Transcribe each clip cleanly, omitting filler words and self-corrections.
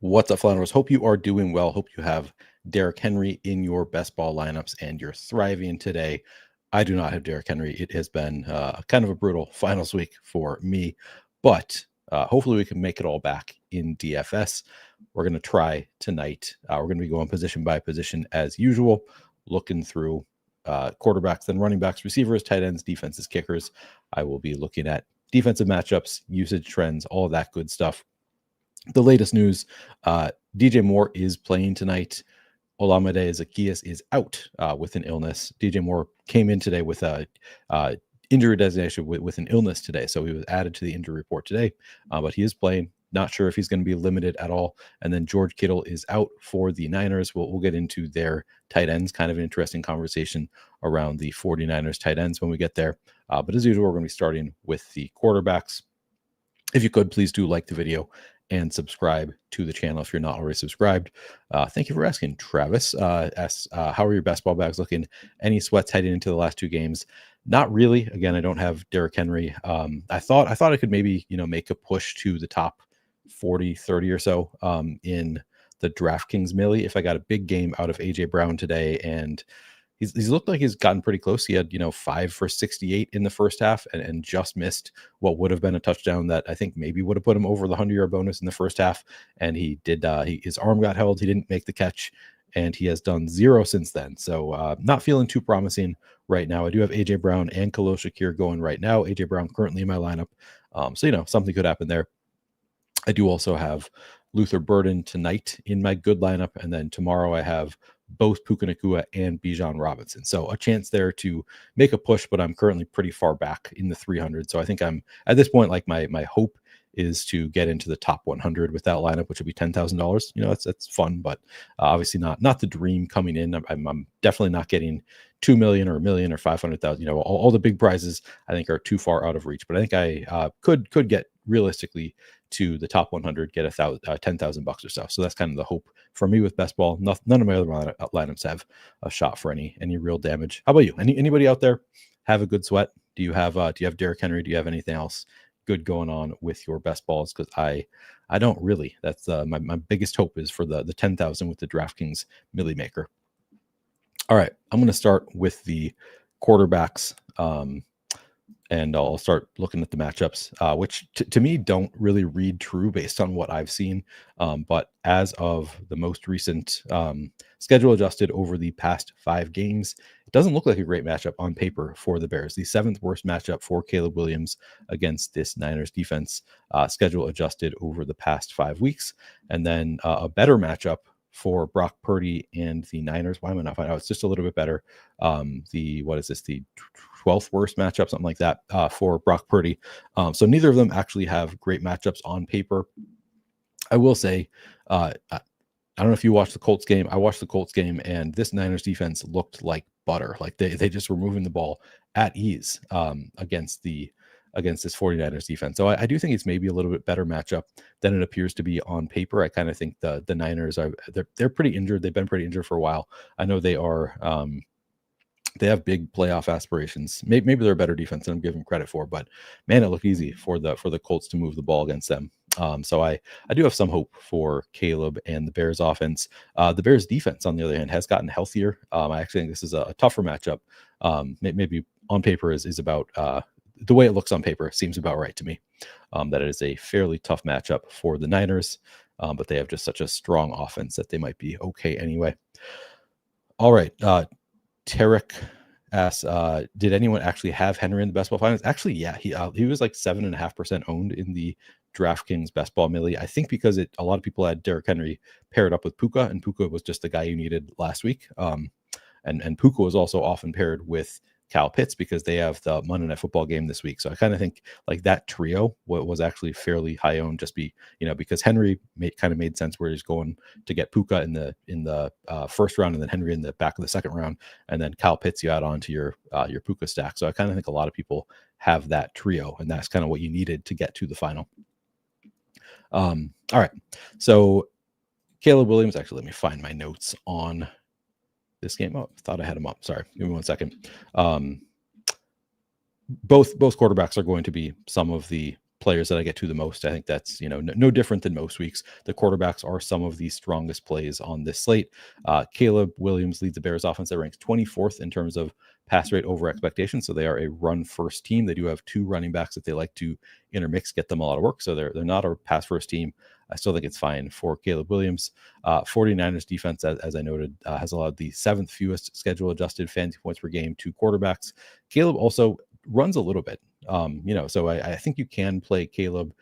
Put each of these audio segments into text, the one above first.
What's up, Flanders? Hope you are doing well. Hope you have Derrick Henry in your best ball lineups and you're thriving today. I do not have Derrick Henry. It has been kind of a brutal finals week for me, but hopefully we can make it all back in DFS. We're going to try tonight. We're going to be going position by position as usual, looking through quarterbacks, then running backs, receivers, tight ends, defenses, kickers. I will be looking at defensive matchups, usage trends, all of that good stuff. The latest news, DJ Moore is playing tonight. Olamide Zaccheaus is out with an illness. DJ Moore came in today with a injury designation with an illness today, so he was added to the injury report today, but he is playing. Not sure if he's going to be limited at all. And then George Kittle is out for the Niners. We'll get into their tight ends, kind of an interesting conversation around the 49ers tight ends when we get there. But as usual, we're going to be starting with the quarterbacks. If you could, please do like the video and subscribe to the channel if you're not already subscribed. Thank you for asking. Travis asks, how are your best ball bags looking? Any sweats heading into the last two games? Not really. Again, I don't have Derrick Henry. I thought I could maybe, make a push to the top 40, 30 or so in the DraftKings Millie if I got a big game out of AJ Brown today, and he's looked like he's gotten pretty close. He had 5 for 68 in the first half and just missed what would have been a touchdown that I think maybe would have put him over the 100-yard bonus in the first half. And he did. His arm got held. He didn't make the catch, and he has done 0 since then. So not feeling too promising right now. I do have AJ Brown and Khalil Shakir going right now. AJ Brown currently in my lineup, so something could happen there. I do also have Luther Burden tonight in my good lineup, and then tomorrow I have both Puka Nacua and Bijan Robinson. So a chance there to make a push, but I'm currently pretty far back in the 300. So I think I'm at this point, like my hope is to get into the top 100 with that lineup, which would be $10,000. That's fun, but obviously not the dream coming in. I'm definitely not getting 2 million or a million or 500,000. All the big prizes I think are too far out of reach. But I think I could get realistically to the top 100, get $10,000 or so. So that's kind of the hope for me with best ball. None of my other lineups have a shot for any real damage. How about you? Anybody out there have a good sweat? Do you have Derrick Henry? Do you have anything else good going on with your best balls? Because I don't really. That's my biggest hope is for the 10,000 with the DraftKings Millie Maker. All right, I'm going to start with the quarterbacks. And I'll start looking at the matchups, which to me don't really read true based on what I've seen. But as of the most recent schedule adjusted over the past 5 games, it doesn't look like a great matchup on paper for the Bears. The 7th worst matchup for Caleb Williams against this Niners defense, schedule adjusted over the past 5 weeks. And then a better matchup for Brock Purdy and the Niners. Why am I not finding out? It's just a little bit better. The 12th worst matchup, something like that, for Brock Purdy. So neither of them actually have great matchups on paper. I will say, I don't know if you watched the Colts game. I watched the Colts game, and this Niners defense looked like butter. Like they just were moving the ball at ease against this 49ers defense. So I do think it's maybe a little bit better matchup than it appears to be on paper. I kind of think the Niners they're pretty injured. They've been pretty injured for a while. I know they are. They have big playoff aspirations. Maybe they're a better defense than I'm giving credit for, but man, it looked easy for the Colts to move the ball against them. So I do have some hope for Caleb and the Bears offense. The Bears defense, on the other hand, has gotten healthier. I actually think this is a tougher matchup. Maybe on paper is about the way it looks on paper seems about right to me. That it is a fairly tough matchup for the Niners, but they have just such a strong offense that they might be okay anyway. All right. Tarek asks, did anyone actually have Henry in the best ball finals? Actually, yeah, he was like 7.5% owned in the DraftKings best ball millie. I think because a lot of people had Derrick Henry paired up with Puka, and Puka was just the guy you needed last week. And Puka was also often paired with Kyle Pitts because they have the Monday Night Football game this week. So I kind of think like that trio was actually fairly high owned, just because Henry made sense where he's going to get Puka in the first round, and then Henry in the back of the second round, and then Kyle Pitts you add on to your Puka stack. So I kind of think a lot of people have that trio, and that's kind of what you needed to get to the final. All right, so Caleb Williams. Actually, let me find my notes on this game. Oh, I thought I had him up. Sorry, give me 1 second. Both quarterbacks are going to be some of the players that I get to the most. I think that's, no different than most weeks. The quarterbacks are some of the strongest plays on this slate. Caleb Williams leads the Bears offense that ranks 24th in terms of pass rate over expectation. So they are a run first team. They do have 2 running backs that they like to intermix, get them a lot of work. So they're not a pass first team. I still think it's fine for Caleb Williams. 49ers defense, as I noted, has allowed the 7th fewest schedule adjusted fantasy points per game to quarterbacks. Caleb also runs a little bit, so I think you can play Caleb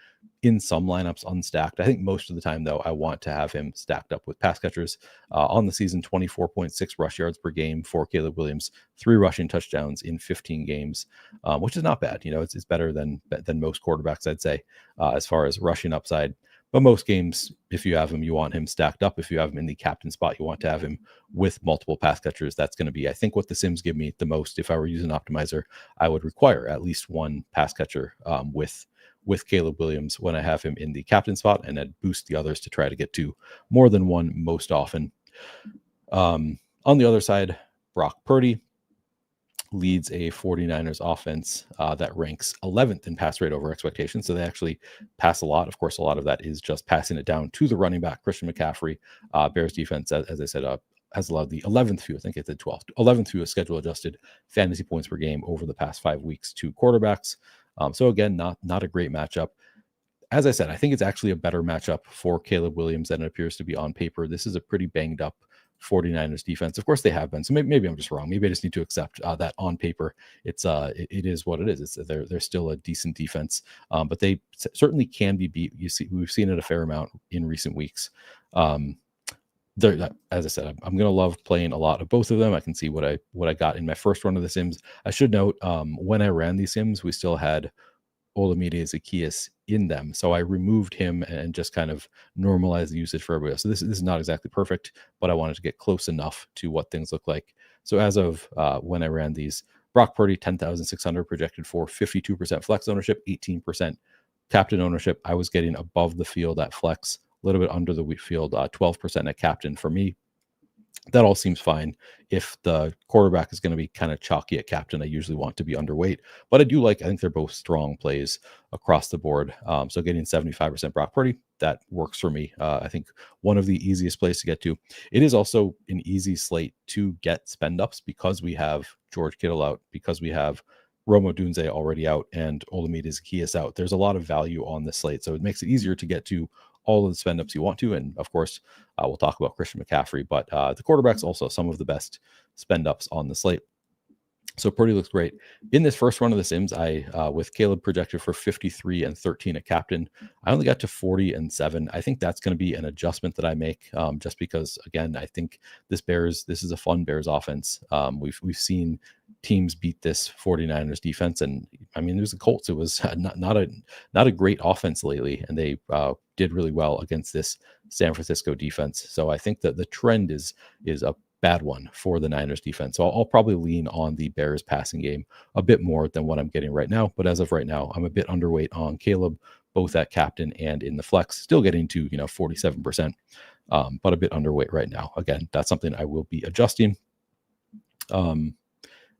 in some lineups unstacked. I think most of the time, though, I want to have him stacked up with pass catchers. On the season, 24.6 rush yards per game for Caleb Williams, 3 rushing touchdowns in 15 games, which is not bad. It's better than most quarterbacks, I'd say, as far as rushing upside. But most games, if you have him, you want him stacked up. If you have him in the captain spot, you want to have him with multiple pass catchers. That's going to be, I think, what the Sims give me the most. If I were using optimizer, I would require at least 1 pass catcher with Caleb Williams when I have him in the captain spot, and I'd boost the others to try to get to more than 1 most often. On the other side, Brock Purdy leads a 49ers offense that ranks 11th in pass rate over expectation. So they actually pass a lot. Of course, a lot of that is just passing it down to the running back, Christian McCaffrey. Bears defense, as I said, has allowed the 11th fewest, I think it's the 12th, 11th fewest schedule adjusted fantasy points per game over the past 5 weeks to quarterbacks. So again, not a great matchup. As I said, I think it's actually a better matchup for Caleb Williams than it appears to be on paper. This is a pretty banged up 49ers defense. Of course they have been. So maybe I'm just wrong. Maybe I just need to accept that on paper it is what it is. They're still a decent defense, but they certainly can be beat. We've seen it a fair amount in recent weeks. As I said, I'm going to love playing a lot of both of them. I can see what I got in my first run of the Sims. I should note, when I ran these Sims, we still had Olamide Zaccheaus in them. So I removed him and just kind of normalized the usage for everybody else. So this is not exactly perfect, but I wanted to get close enough to what things look like. So as of when I ran these, Brock Purdy, 10,600 projected for 52% flex ownership, 18% captain ownership. I was getting above the field at flex, a little bit under the wheat field, 12% at captain for me. That all seems fine. If the quarterback is going to be kind of chalky at captain, I usually want to be underweight, but I think they're both strong plays across the board. So getting 75% Brock Purdy, that works for me. I think one of the easiest plays to get to. It is also an easy slate to get spend ups because we have George Kittle out, because we have Rome Odunze already out and Olamide Zaccheaus out. There's a lot of value on the slate, so it makes it easier to get to all of the spend ups you want to. And of course, we'll talk about Christian McCaffrey, but the quarterback's also some of the best spend ups on the slate. So Purdy looks great. In this first run of the Sims, I with Caleb projected for 53 and 13 at captain, I only got to 40 and 7. I think that's going to be an adjustment that I make, just because, again, I think this is a fun Bears offense. We've seen teams beat this 49ers defense, and I mean, there's the Colts. It was not a great offense lately, and they did really well against this San Francisco defense. So I think that the trend is a bad one for the Niners defense. So I'll probably lean on the Bears passing game a bit more than what I'm getting right now. But as of right now, I'm a bit underweight on Caleb, both at captain and in the flex, still getting to 47%, but a bit underweight right now. Again, that's something I will be adjusting.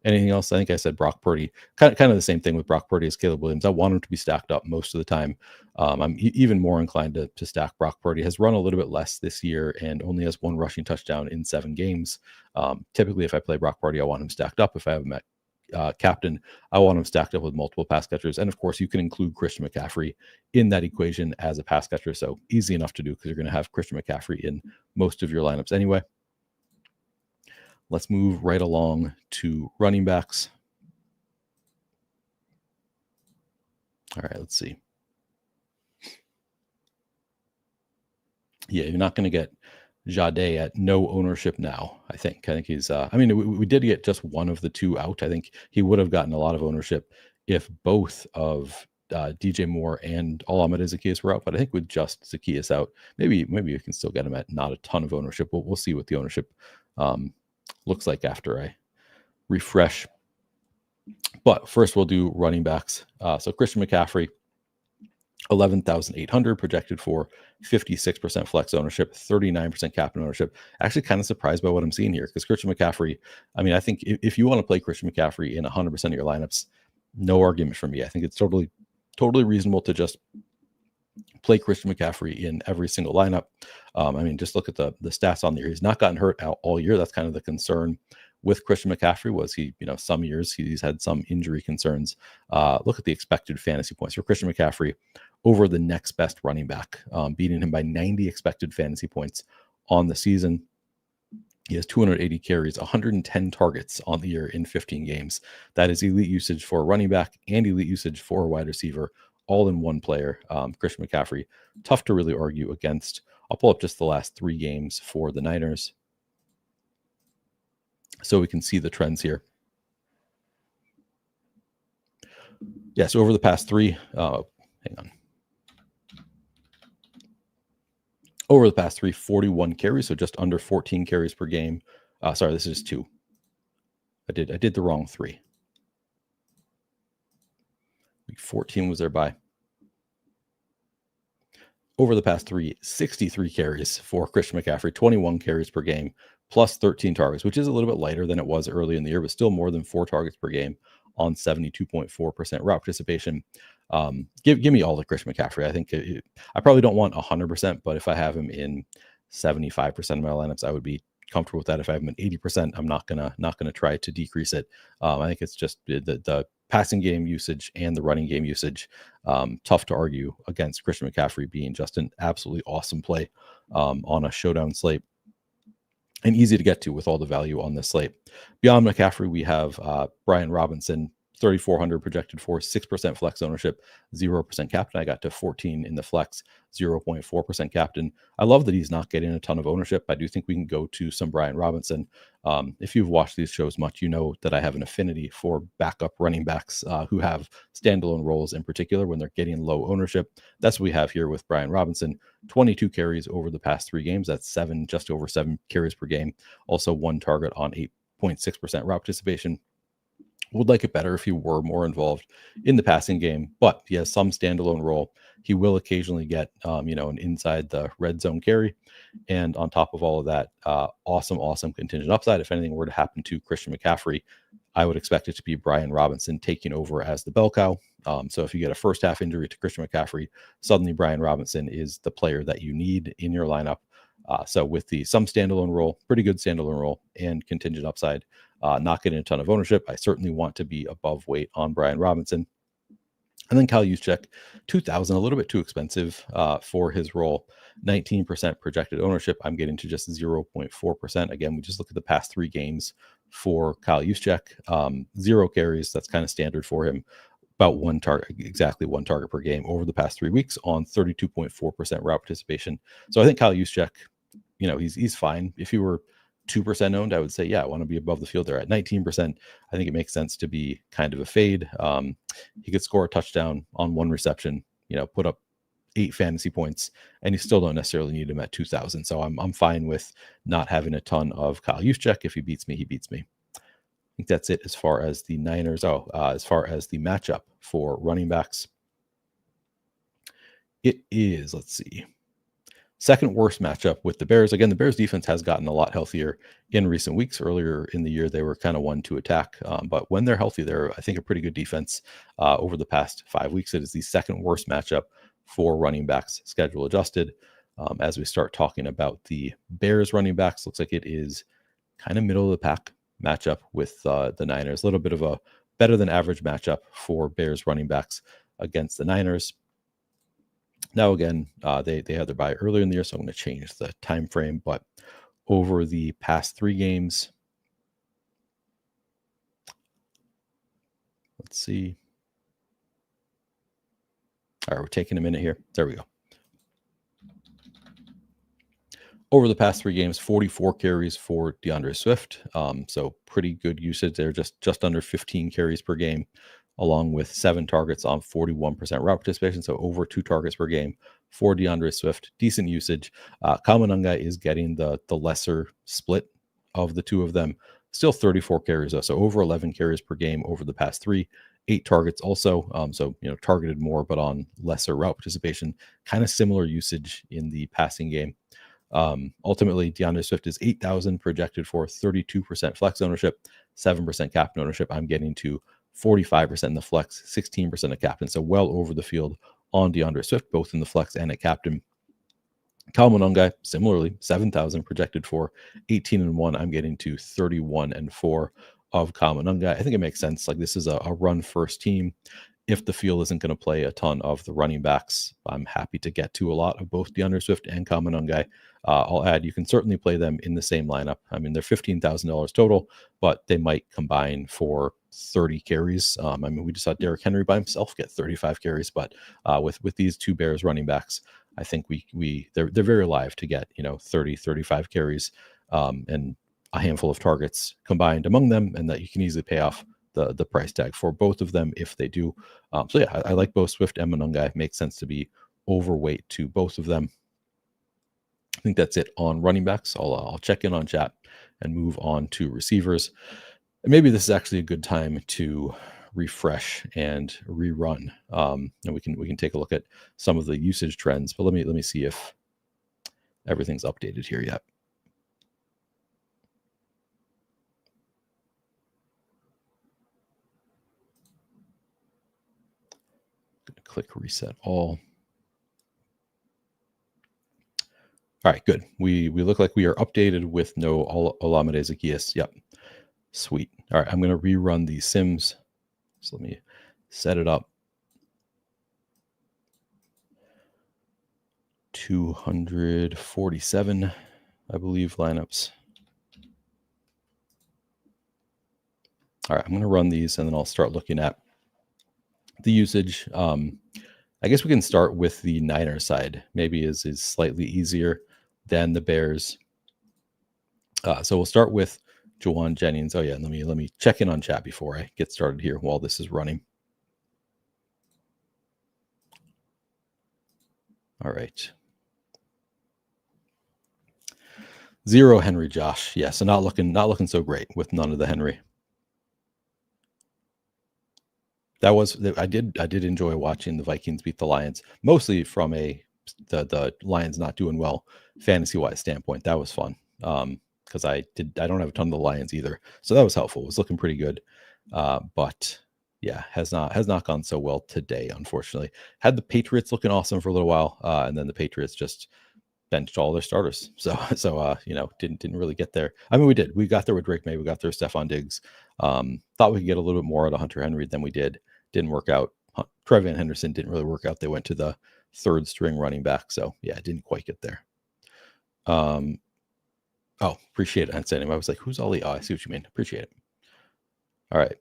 Anything else? I think I said Brock Purdy. Kind of the same thing with Brock Purdy as Caleb Williams. I want him to be stacked up most of the time. I'm even more inclined to stack Brock Purdy. Has run a little bit less this year and only has 1 rushing touchdown in 7 games. Typically, if I play Brock Purdy, I want him stacked up. If I have him at captain, I want him stacked up with multiple pass catchers. And of course, you can include Christian McCaffrey in that equation as a pass catcher. So easy enough to do because you're going to have Christian McCaffrey in most of your lineups anyway. Let's move right along to running backs. All right, let's see. Yeah, you're not going to get Jade at no ownership now, I think. I think he's, we did get just one of the 2 out. I think he would have gotten a lot of ownership if both of DJ Moore and Olamide Zaccheaus were out, but I think with just Zaccheaus out, maybe you can still get him at not a ton of ownership. We'll see what the ownership looks like after I refresh. But first we'll do running backs. So Christian McCaffrey, 11,800 projected for 56% flex ownership, 39% captain ownership. Actually kind of surprised by what I'm seeing here because Christian McCaffrey, I think if you want to play Christian McCaffrey in 100% of your lineups, no argument for me. I think it's totally totally reasonable to just play Christian McCaffrey in every single lineup. I mean, just look at the stats on there. He's not gotten hurt out all year. That's kind of the concern with Christian McCaffrey. Was he, some years he's had some injury concerns. Look at the expected fantasy points for Christian McCaffrey over the next best running back, beating him by 90 expected fantasy points on the season. He has 280 carries, 110 targets on the year in 15 games. That is elite usage for a running back and elite usage for a wide receiver, all in one player. Christian McCaffrey, tough to really argue against. I'll pull up just the last 3 games for the Niners so we can see the trends here. Yes, over the past 3, hang on. Over the past 3, 41 carries, so just under 14 carries per game. Sorry, this is 2. I did the wrong 3. Week 14 was their bye. Over the past 3, 63 carries for Christian McCaffrey, 21 carries per game, plus 13 targets, which is a little bit lighter than it was early in the year, but still more than 4 targets per game on 72.4% route participation. Give me all the Christian McCaffrey. I think I probably don't want 100%, but if I have him in 75% of my lineups, I would be comfortable with that. If I have him in 80%, I'm not gonna try to decrease it. I think it's just the passing game usage and the running game usage. Tough to argue against Christian McCaffrey being just an absolutely awesome play on a showdown slate. And easy to get to with all the value on this slate. Beyond McCaffrey, we have Brian Robinson, 3,400 projected for, 6% flex ownership, 0% captain. I got to 14 in the flex, 0.4% captain. I love that he's not getting a ton of ownership. I do think we can go to some Brian Robinson. If you've watched these shows much, you know that I have an affinity for backup running backs who have standalone roles in particular when they're getting low ownership. That's what we have here with Brian Robinson. 22 carries over the past 3 games. That's just over 7 carries per game. Also 1 target on 8.6% route participation. Would like it better if he were more involved in the passing game, but he has some standalone role. He will occasionally get, an inside the red zone carry. And on top of all of that, awesome contingent upside. If anything were to happen to Christian McCaffrey, I would expect it to be Brian Robinson taking over as the bell cow. So if you get a first half injury to Christian McCaffrey, suddenly Brian Robinson is the player that you need in your lineup. So with some standalone role, pretty good standalone role, and contingent upside, not getting a ton of ownership, I certainly want to be above weight on Brian Robinson. And then Kyle Juszczyk, 2,000, a little bit too expensive for his role. 19% projected ownership. I'm getting to just 0.4%. Again, we just look at the past 3 games for Kyle Juszczyk. 0 carries. That's kind of standard for him. About 1 target, exactly 1 target per game over the past 3 weeks on 32.4% route participation. So I think Kyle Juszczyk, he's fine. If he were 2% owned, I would say, yeah, I want to be above the field there. At 19%, I think it makes sense to be kind of a fade. He could score a touchdown on 1 reception, put up 8 fantasy points, and you still don't necessarily need him at 2,000. So I'm fine with not having a ton of Kyle Juszczyk. If he beats me, he beats me. I think that's it as far as the Niners. As far as the matchup for running backs, it is, let's see, second worst matchup with the Bears. Again, the Bears defense has gotten a lot healthier in recent weeks. Earlier in the year, they were kind of one to attack. But when they're healthy, they're, I think, a pretty good defense. Over the past 5 weeks, it is the second worst matchup for running backs, schedule adjusted. As we start talking about the Bears running backs, looks like it is kind of middle of the pack matchup with the Niners. A little bit of a better than average matchup for Bears running backs against the Niners. Now, again, they had their bye earlier in the year, so I'm going to change the time frame. But over the past 3 games, let's see. All right, we're taking a minute here. There we go. Over the past 3 games, 44 carries for DeAndre Swift. So pretty good usage there, just under 15 carries per game, along with 7 targets on 41% route participation. So over 2 targets per game for DeAndre Swift. Decent usage. Kamanunga is getting the lesser split of the 2 of them. Still 34 carries though. So over 11 carries per game over the past 3. 8 targets also. So, targeted more, but on lesser route participation. Kind of similar usage in the passing game. Ultimately, DeAndre Swift is 8,000 projected for, 32% flex ownership, 7% captain ownership. I'm getting to 45% in the flex, 16% of captain. So well over the field on DeAndre Swift, both in the flex and at captain. Kamanunga, similarly, 7,000 projected for 18-1. I'm getting to 31-4 of Kamanunga. I think it makes sense. Like, this is a run first team. If the field isn't going to play a ton of the running backs, I'm happy to get to a lot of both DeAndre Swift and Kamanunga. I'll add, you can certainly play them in the same lineup. I mean, they're $15,000 total, but they might combine for 30 carries. I mean, we just saw Derrick Henry by himself get 35 carries, but with these two Bears running backs, I think they're very live to get 30, 35 carries and a handful of targets combined among them, and that you can easily pay off the price tag for both of them if they do. So yeah, I like both Swift and Monunga. It makes sense to be overweight to both of them. I think that's it on running backs. I'll check in on chat and move on to receivers. And maybe this is actually a good time to refresh and rerun. And we can take a look at some of the usage trends. But let me see if everything's updated here yet. Click reset all. All right, good. We look like we are updated with no Olamide Zacchaeus. Yep, sweet. All right, I'm going to rerun these sims. So let me set it up. 247, I believe, lineups. All right, I'm going to run these, and then I'll start looking at the usage. I guess we can start with the Niners side. Maybe is slightly easier than the Bears. So we'll start with Juwan Jennings. Oh yeah, let me check in on chat before I get started here while this is running. All right. 0 Henry Josh. Yeah, so not looking so great with none of the Henry. I did enjoy watching the Vikings beat the Lions, mostly from the Lions not doing well fantasy wise standpoint. That was fun. Because I don't have a ton of the Lions either. So that was helpful. It was looking pretty good. But yeah, has not gone so well today, unfortunately. Had the Patriots looking awesome for a little while, and then the Patriots just benched all their starters. So didn't really get there. I mean, we did. We got there with Drake May. We got there with Stephon Diggs. Thought we could get a little bit more out of Hunter Henry than we did. Didn't work out. Trevian Henderson didn't really work out. They went to the third string running back. So yeah, it didn't quite get there. Oh, appreciate it. I was like, who's Ollie? Oh, I see what you mean. Appreciate it. All right.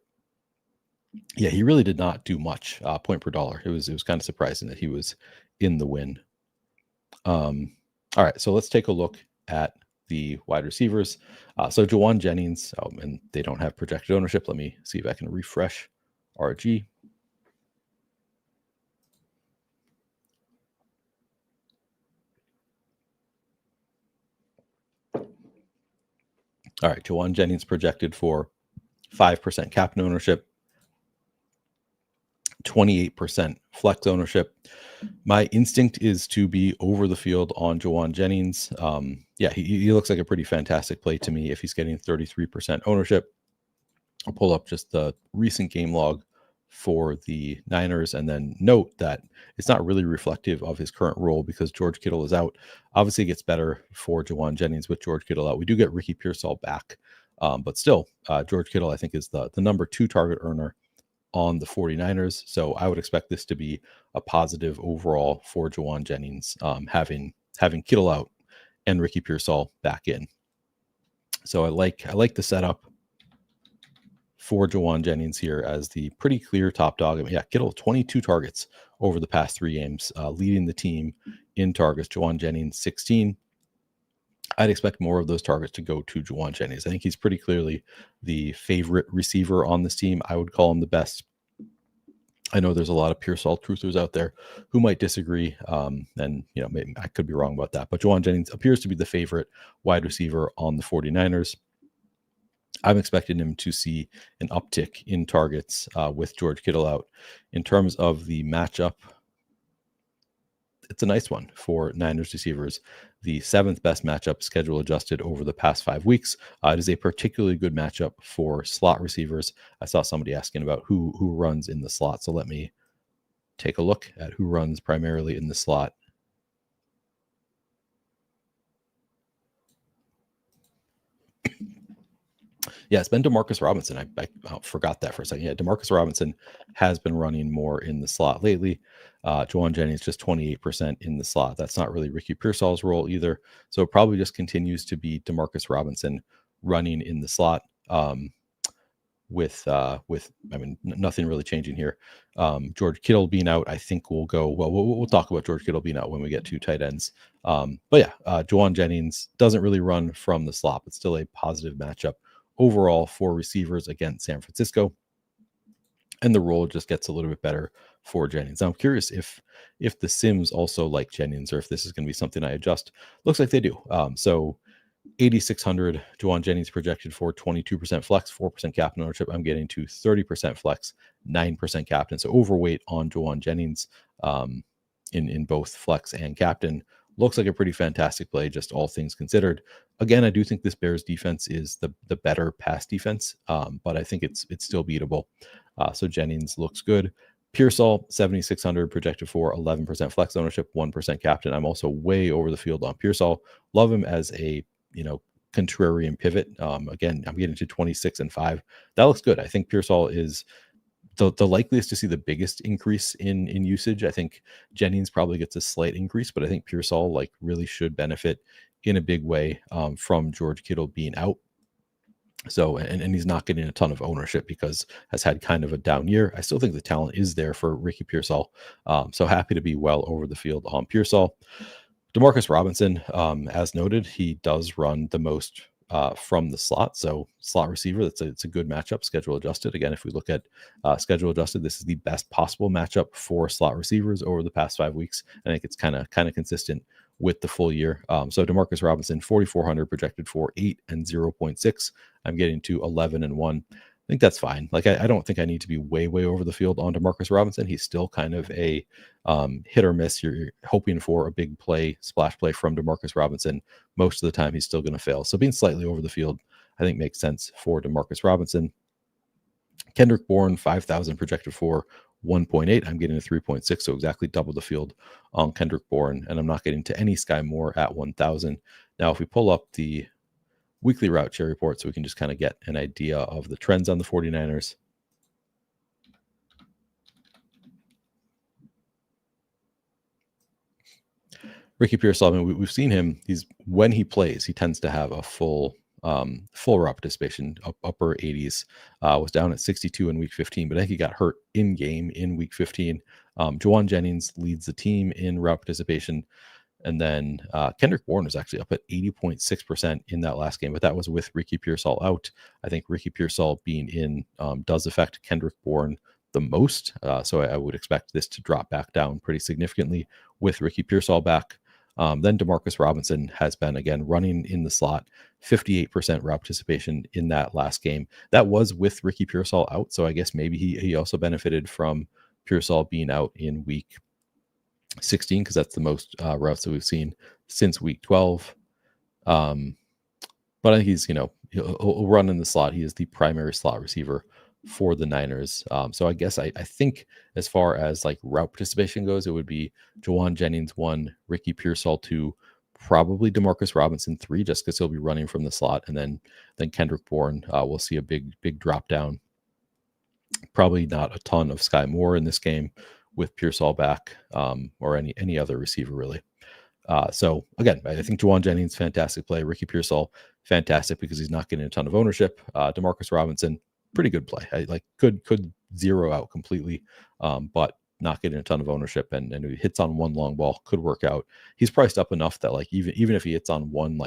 Yeah, he really did not do much point per dollar. It was kind of surprising that he was in the win. All right, so let's take a look at the wide receivers. So Juwan Jennings, and they don't have projected ownership. Let me see if I can refresh RG. All right, Juwan Jennings projected for 5% captain ownership, 28% flex ownership. My instinct is to be over the field on Juwan Jennings. Yeah, he looks like a pretty fantastic play to me if he's getting 33% ownership. I'll pull up just the recent game log for the Niners and then note that it's not really reflective of his current role because George Kittle is out. Obviously, it gets better for Juwan Jennings with George Kittle out. We do get Ricky Pearsall back, but still, George Kittle, I think, is the number 2 target earner on the 49ers. So I would expect this to be a positive overall for Juwan Jennings, having Kittle out and Ricky Pearsall back in. So I like the setup for Juwan Jennings here as the pretty clear top dog. I mean, yeah, Kittle 22 targets over the past 3 games, leading the team in targets. Juwan Jennings 16. I'd expect more of those targets to go to Juwan Jennings. I think he's pretty clearly the favorite receiver on this team. I would call him the best. I know there's a lot of Pearsall truthers out there who might disagree, and maybe I could be wrong about that. But Juwan Jennings appears to be the favorite wide receiver on the 49ers. I'm expecting him to see an uptick in targets with George Kittle out. In terms of the matchup, it's a nice one for Niners receivers. The 7th best matchup, schedule adjusted over the past 5 weeks. It is a particularly good matchup for slot receivers. I saw somebody asking about who runs in the slot, so let me take a look at who runs primarily in the slot. Yeah, it's been Demarcus Robinson. I forgot that for a second. Yeah, Demarcus Robinson has been running more in the slot lately. Juwan Jennings just 28% in the slot. That's not really Ricky Pearsall's role either. So it probably just continues to be Demarcus Robinson running in the slot. With I mean, nothing really changing here. George Kittle being out, I think we'll go. Well, we'll talk about George Kittle being out when we get to tight ends. But yeah, Juwan Jennings doesn't really run from the slot, but still a positive matchup overall for receivers against San Francisco. And the role just gets a little bit better for Jennings. Now, I'm curious if the Sims also like Jennings, or if this is going to be something I adjust. Looks like they do. So 8,600, Juwan Jennings projected for 22% flex, 4% captain ownership. I'm getting to 30% flex, 9% captain. So overweight on Juwan Jennings in both flex and captain. Looks like a pretty fantastic play, just all things considered. Again, I do think this Bears defense is the better pass defense, but I think it's still beatable. So Jennings looks good. Pearsall, 7,600, projected for 11% flex ownership, 1% captain. I'm also way over the field on Pearsall. Love him as a contrarian pivot. Again, I'm getting to 26 and 5. That looks good. I think Pearsall is the likeliest to see the biggest increase in usage. I think Jennings probably gets a slight increase, but I think Pearsall really should benefit in a big way from George Kittle being out. So, and he's not getting a ton of ownership because has had kind of a down year. I still think the talent is there for Ricky Pearsall. So happy to be well over the field on Pearsall. Demarcus Robinson, as noted, he does run the most from the slot. So slot receiver, it's a good matchup, schedule adjusted. Again, if we look at schedule adjusted, this is the best possible matchup for slot receivers over the past 5 weeks. I think it's kind of consistent with the full year. So Demarcus Robinson, 4,400 projected for 8 and 0.6. I'm getting to 11 and 1. I think that's fine. I don't think I need to be way over the field on Demarcus Robinson. He's still kind of a hit or miss. You're hoping for a big play, splash play from Demarcus Robinson. Most of the time, he's still going to fail. So being slightly over the field, I think makes sense for Demarcus Robinson. Kendrick Bourne, 5,000 projected for 1.8. I'm getting a 3.6, so exactly double the field on Kendrick Bourne, and I'm not getting to any Sky Moore at 1,000. Now, if we pull up the weekly route share report so we can just kind of get an idea of the trends on the 49ers. Ricky Pearsall, I mean, we've seen him. When he plays, he tends to have a full route participation, upper 80s. Was down at 62 in week 15, but I think he got hurt in game in week 15. Juwan Jennings leads the team in route participation. And then Kendrick Bourne was actually up at 80.6% in that last game, but that was with Ricky Pearsall out. I think Ricky Pearsall being in does affect Kendrick Bourne the most. So I would expect this to drop back down pretty significantly with Ricky Pearsall back. Then Demarcus Robinson has been, again, running in the slot, 58% route participation in that last game. That was with Ricky Pearsall out, so I guess maybe he also benefited from Pearsall being out in week 16, because that's the most routes that we've seen since week 12. But I think he'll run in the slot. He is the primary slot receiver for the Niners. So I guess I think as far as route participation goes, it would be Juwan Jennings 1, Ricky Pearsall 2, probably Demarcus Robinson 3, just because he'll be running from the slot, and then Kendrick Bourne. We'll see a big drop down. Probably not a ton of Sky Moore in this game with Pearsall back, or any other receiver really. So again, I think Juwan Jennings, fantastic play. Ricky Pearsall, fantastic because he's not getting a ton of ownership. Demarcus Robinson, pretty good play. Could zero out completely, but not getting a ton of ownership, and he hits on one long ball, could work out. He's priced up enough that even if he hits on one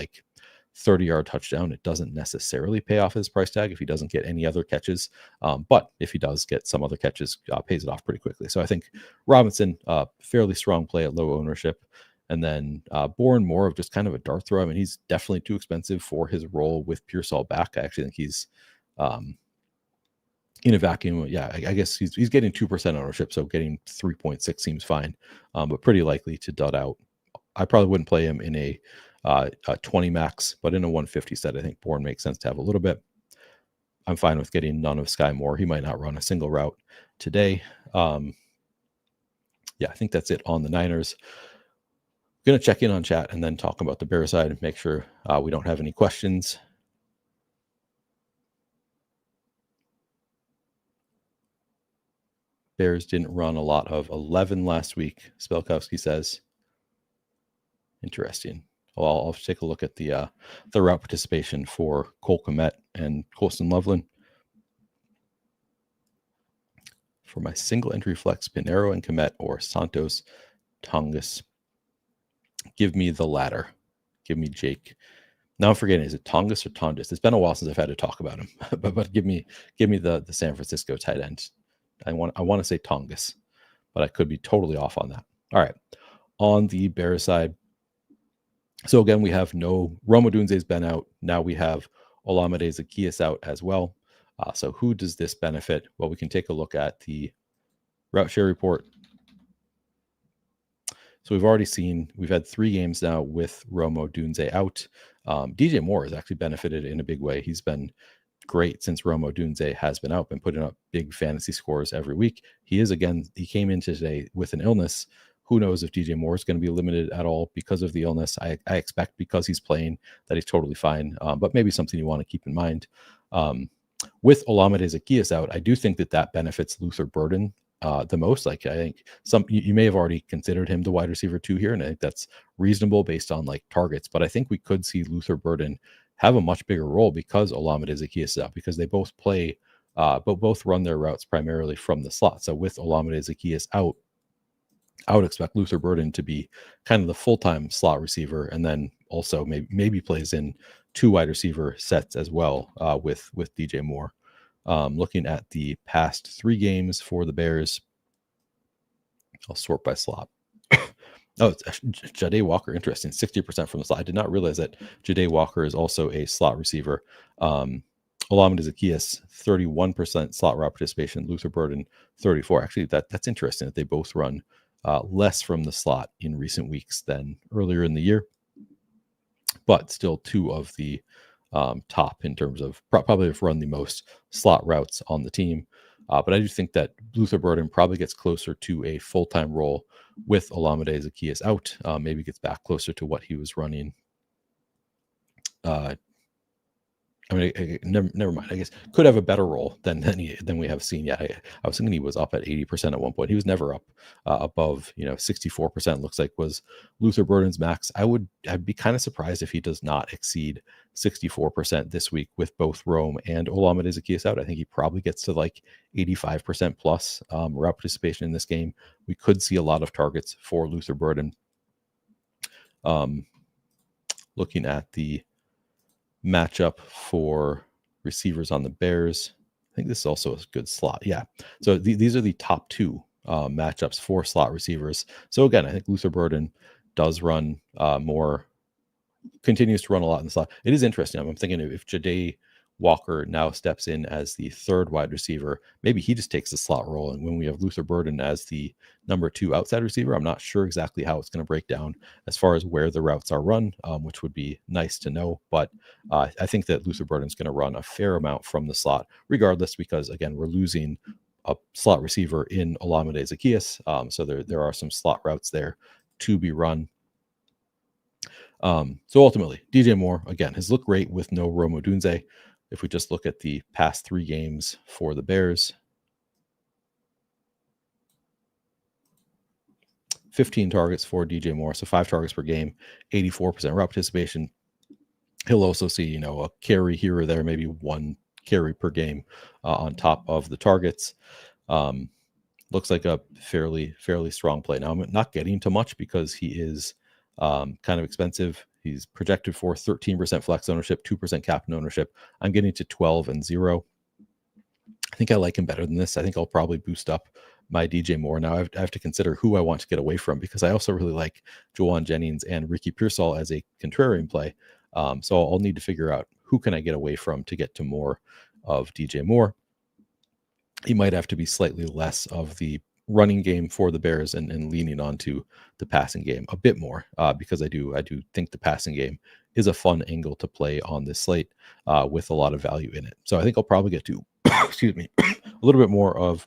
30-yard touchdown, it doesn't necessarily pay off his price tag if he doesn't get any other catches. But if he does get some other catches, pays it off pretty quickly. So I think Robinson, fairly strong play at low ownership. And then Bourne, more of just kind of a dart throw. I mean, he's definitely too expensive for his role with Pearsall back. I actually think he's in a vacuum, yeah, I guess he's getting 2% ownership, so getting 3.6 seems fine, but pretty likely to dud out. I probably wouldn't play him in a 20 max, but in a 150 set, I think Bourne makes sense to have a little bit. I'm fine with getting none of Sky Moore. He might not run a single route today. Yeah, I think that's it on the Niners. Going to check in on chat and then talk about the Bears side and make sure we don't have any questions. Bears didn't run a lot of 11 last week, Spelkowski says. Interesting. Well, I'll take a look at the route participation for Cole Kmet and Colston Loveland. For my single entry flex, Pinero and Kmet or Santos Tongas. Give me the latter. Give me Jake. Now I'm forgetting, is it Tongas or Tondas? It's been a while since I've had to talk about him, but give me the San Francisco tight end. I want to say Tongas, but I could be totally off on that. All right, on the Bears side. So again, we have no Rome Odunze's been out. Now we have Olamide Zaccheaus out as well. So who does this benefit? Well, we can take a look at the route share report. So we've had 3 games now with Rome Odunze out. DJ Moore has actually benefited in a big way. He's been great since Rome Odunze has been out, been putting up big fantasy scores every week. He came in today with an illness. Who knows if DJ Moore is going to be limited at all because of the illness? I expect because he's playing that he's totally fine, but maybe something you want to keep in mind. With Olamide Zaccheaus out, I do think that benefits Luther Burden the most. Like, I think you may have already considered him the wide receiver 2 here, and I think that's reasonable based on like targets. But I think we could see Luther Burden have a much bigger role because Olamide Zaccheaus is out, because they both play, but both run their routes primarily from the slot. So with Olamide Zaccheaus out, I would expect Luther Burden to be kind of the full-time slot receiver, and then also maybe plays in 2 wide receiver sets as well with DJ Moore. Looking at the past 3 games for the Bears, I'll sort by slot. Oh, it's Ja'Day Walker. Interesting. 60% from the slot. I did not realize that Ja'Day Walker is also a slot receiver. Olamide Zaccheaus, 31% slot route participation. Luther Burden, 34%. Actually, that's interesting that they both run less from the slot in recent weeks than earlier in the year, but still 2 of the top in terms of probably have run the most slot routes on the team. But I do think that Luther Burden probably gets closer to a full-time role with Olamide Zaccheaus out. Maybe gets back closer to what he was running. Never mind. I guess could have a better role than we have seen yet. I was thinking he was up at 80% at one point. He was never up above 64%. Looks like was Luther Burden's max. I'd be kind of surprised if he does not exceed 64% this week with both Rome and Olamide Zaccheaus out. I think he probably gets to like 85% plus route participation in this game. We could see a lot of targets for Luther Burden. Looking at the matchup for receivers on the Bears, I think this is also a good slot. Yeah. So these are the top 2 matchups for slot receivers. So again, I think Luther Burden does run continues to run a lot in the slot. It is interesting. I'm thinking if Ja'Day Walker now steps in as the 3rd wide receiver, maybe he just takes the slot role. And when we have Luther Burden as the number 2 outside receiver, I'm not sure exactly how it's going to break down as far as where the routes are run, which would be nice to know. But I think that Luther Burden is going to run a fair amount from the slot regardless, because again, we're losing a slot receiver in Olamide Zaccheaus. So there are some slot routes there to be run. So ultimately, DJ Moore, again, has looked great with no Rome Odunze. If we just look at the past 3 games for the Bears, 15 targets for DJ Moore, so 5 targets per game, 84% route participation. He'll also see, a carry here or there, maybe 1 carry per game on top of the targets. Looks like a fairly strong play. Now, I'm not getting to much because he is kind of expensive. He's projected for 13% flex ownership, 2% captain ownership. I'm getting to 12 and 0. I think I like him better than this. I think I'll probably boost up my DJ Moore. Now I have to consider who I want to get away from, because I also really like Juwan Jennings and Ricky Pearsall as a contrarian play. So I'll need to figure out who can I get away from to get to more of DJ Moore. he might have to be slightly less of the running game for the Bears and leaning onto the passing game a bit more, because I do think the passing game is a fun angle to play on this slate, with a lot of value in it. So I think I'll probably get to excuse me, a little bit more of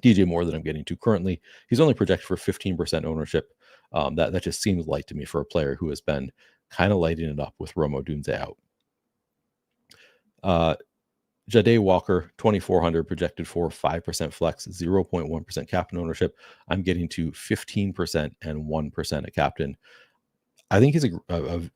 DJ Moore than I'm getting to currently. He's only projected for 15% ownership. That just seems light to me for a player who has been kind of lighting it up with Romo Dunze out. Jade Walker, 2,400, projected for 5% flex, 0.1% captain ownership. I'm getting to 15% and 1% a captain. I think he's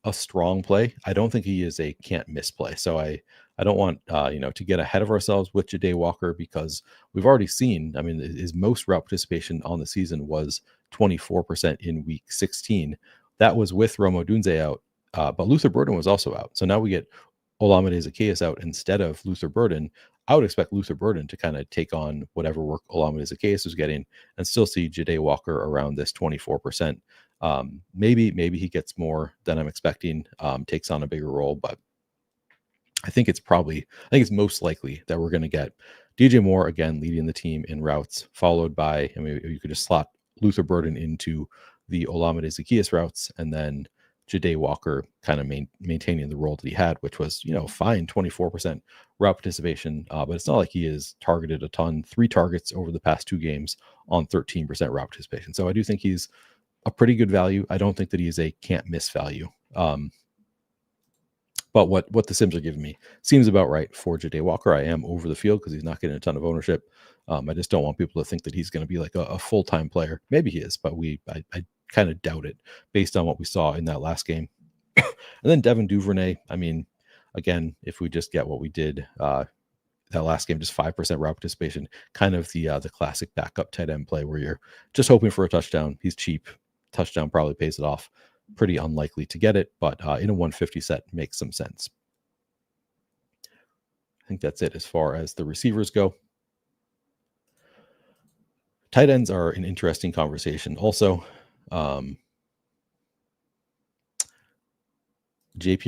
a strong play. I don't think he is a can't miss play. So I don't want to get ahead of ourselves with Jade Walker, because we've already seen, I mean, his most route participation on the season was 24% in week 16. That was with Romo Dunze out, but Luther Burden was also out. So now we get Olamide Zaccheaus out instead of Luther Burden. I would expect Luther Burden to kind of take on whatever work Olamide Zaccheaus is getting and still see Jade Walker around this 24%. Maybe he gets more than I'm expecting, takes on a bigger role, but I think it's most likely that we're going to get DJ Moore again leading the team in routes, followed by, I mean, you could just slot Luther Burden into the Olamide Zaccheaus routes, and then Jade Walker kind of maintaining the role that he had, which was, fine, 24% route participation, but it's not like he is targeted a ton. 3 targets over the past 2 games on 13% route participation. So I do think he's a pretty good value. I don't think that he is a can't miss value. But what the Sims are giving me seems about right for Jade Walker. I am over the field because he's not getting a ton of ownership. I just don't want people to think that he's going to be like a full-time player. Maybe he is, but I kind of doubt it based on what we saw in that last game. And then Devin Duvernay, I mean, again, if we just get what we did that last game, just 5% route participation, kind of the classic backup tight end play where you're just hoping for a touchdown. He's cheap. Touchdown probably pays it off. Pretty unlikely to get it, but in a 150 set makes some sense. I think that's it as far as the receivers go. Tight ends are an interesting conversation also. JP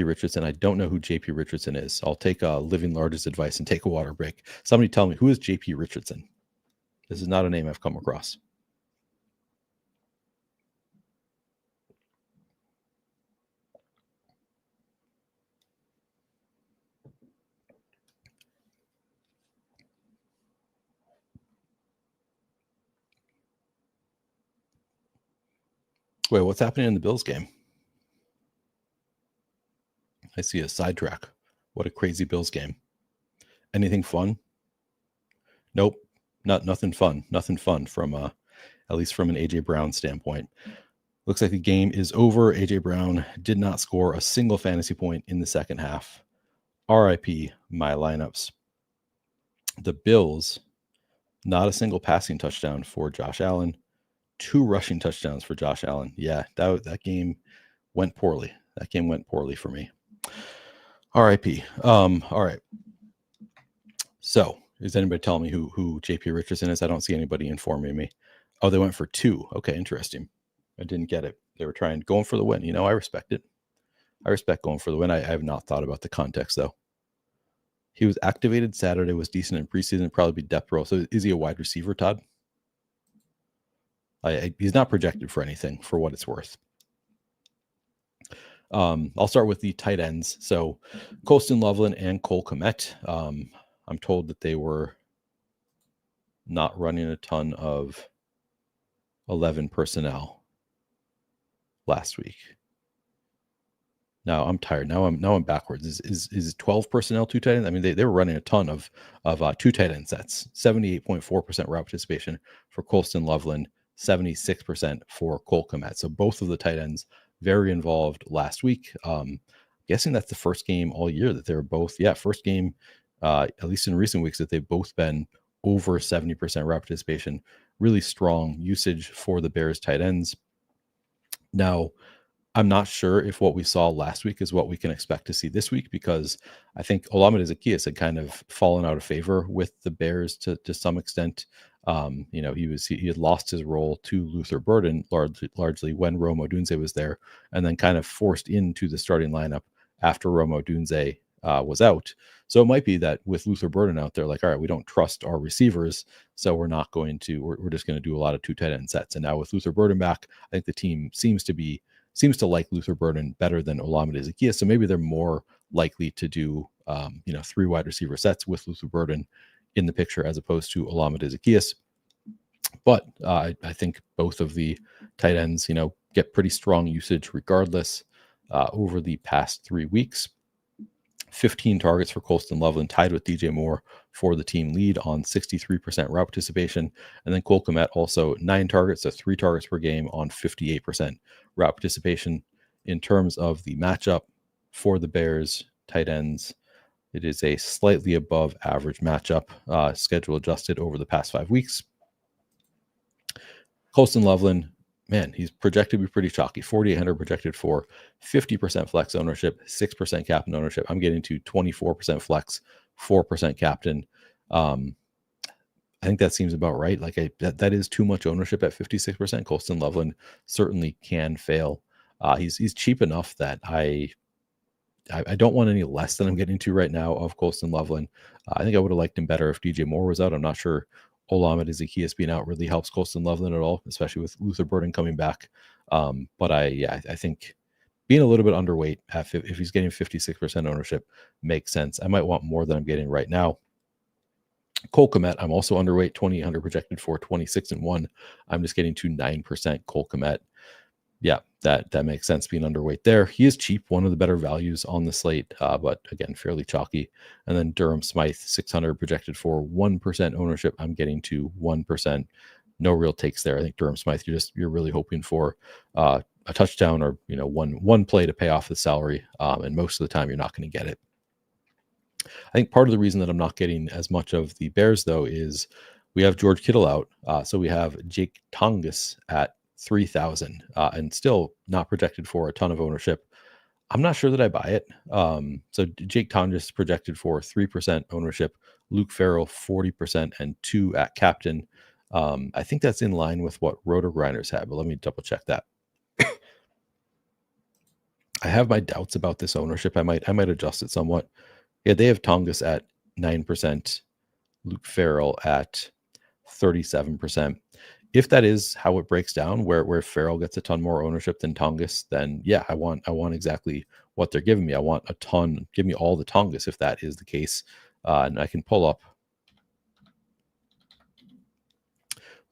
Richardson. I don't know who JP Richardson is. I'll take Living Large's advice and take a water break. Somebody tell me, who is JP Richardson? This is not a name I've come across. Wait, what's happening in the Bills game? I see a sidetrack. What a crazy Bills game. Anything fun? Nope. Nothing fun. Nothing fun from at least from an AJ Brown standpoint. Looks like the game is over. AJ Brown did not score a single fantasy point in the second half. RIP my lineups. The Bills, not a single passing touchdown for Josh Allen. 2 rushing touchdowns for Josh Allen. Yeah, that game went poorly. That game went poorly for me. RIP. All right. So, is anybody telling me who JP Richardson is? I don't see anybody informing me. Oh, they went for 2. Okay, interesting. I didn't get it. They were going for the win. I respect it. I respect going for the win. I have not thought about the context, though. He was activated Saturday, was decent in preseason, probably be depth role. So is he a wide receiver, Todd? He's not projected for anything, for what it's worth. I'll start with the tight ends. So Colston Loveland and Cole Kmet. I'm told that they were not running a ton of 11 personnel last week. Now I'm tired. Now I'm backwards. Is 12 personnel 2 tight ends? I mean, they were running a ton of 2 tight end sets. 78.4% route participation for Colston Loveland, 76% for Cole Kmet. So both of the tight ends very involved last week. Guessing that's the first game all year that they were both. Yeah, first game, at least in recent weeks, that they've both been over 70% route participation. Really strong usage for the Bears tight ends. Now, I'm not sure if what we saw last week is what we can expect to see this week, because I think Olamide Zaccheaus had kind of fallen out of favor with the Bears to some extent. He had lost his role to Luther Burden largely when Romo Dunze was there, and then kind of forced into the starting lineup after Romo Dunze was out. So it might be that with Luther Burden out there, like, all right, we don't trust our receivers, so we're not going to. We're just going to do a lot of 2 tight end sets. And now with Luther Burden back, I think the team seems to like Luther Burden better than Olamide Zaccheaus. So maybe they're more likely to do 3 wide receiver sets with Luther Burden in the picture as opposed to Olamide Zaccheaus. But I think both of the tight ends, get pretty strong usage regardless. Over the past 3 weeks, 15 targets for Colston Loveland, tied with DJ Moore for the team lead on 63% route participation. And then Cole Kmet also 9 targets, so 3 targets per game on 58% route participation. In terms of the matchup for the Bears tight ends, it is a slightly above average matchup, schedule adjusted over the past 5 weeks. Colston Loveland, man, he's projected to be pretty chalky. 4,800 projected for 50% flex ownership, 6% captain ownership. I'm getting to 24% flex, 4% captain. I think that seems about right. Like that is too much ownership at 56%. Colston Loveland certainly can fail. He's cheap enough that I don't want any less than I'm getting to right now of Colston Loveland. I think I would have liked him better if DJ Moore was out. I'm not sure Olamide Zaccheaus being out really helps Colston Loveland at all, especially with Luther Burden coming back. But I think being a little bit underweight if he's getting 56% ownership makes sense. I might want more than I'm getting right now. Cole Kmet, I'm also underweight, 2,800 projected for 26-1. I'm just getting to 9% Cole Kmet. Yeah, that makes sense being underweight there. He is cheap, one of the better values on the slate, but again, fairly chalky. And then Durham Smythe, 600 projected for 1% ownership. I'm getting to 1%. No real takes there. I think Durham Smythe, you're really hoping for a touchdown or one play to pay off the salary, and most of the time you're not going to get it. I think part of the reason that I'm not getting as much of the Bears though is we have George Kittle out, so we have Jake Tongus at 3,000 and still not projected for a ton of ownership. I'm not sure that I buy it. So Jake Tongus projected for 3% ownership, Luke Farrell 40% and 2 at captain. I think that's in line with what Roto Grinders had, but let me double check that. I have my doubts about this ownership. I might adjust it somewhat. Yeah, they have Tongus at 9%, Luke Farrell at 37%. If that is how it breaks down, where Farrell gets a ton more ownership than Tongus, then yeah, I want exactly what they're giving me. I want a ton. Give me all the Tongus if that is the case, and I can pull up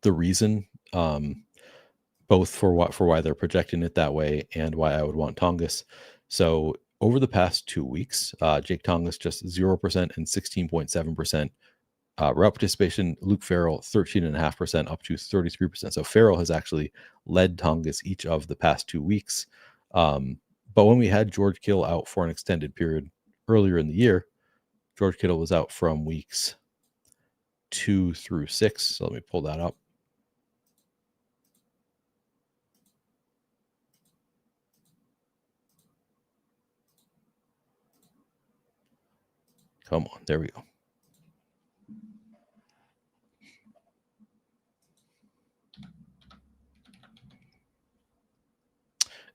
the reason, both for why they're projecting it that way and why I would want Tongus. So over the past 2 weeks, Jake Tongus just 0% and 16.7%. Route participation, Luke Farrell 13.5% up to 33%. So Farrell has actually led Tongus each of the past 2 weeks. But when we had George Kittle out for an extended period earlier in the year, George Kittle was out from weeks 2 through 6. So let me pull that up. Come on, there we go.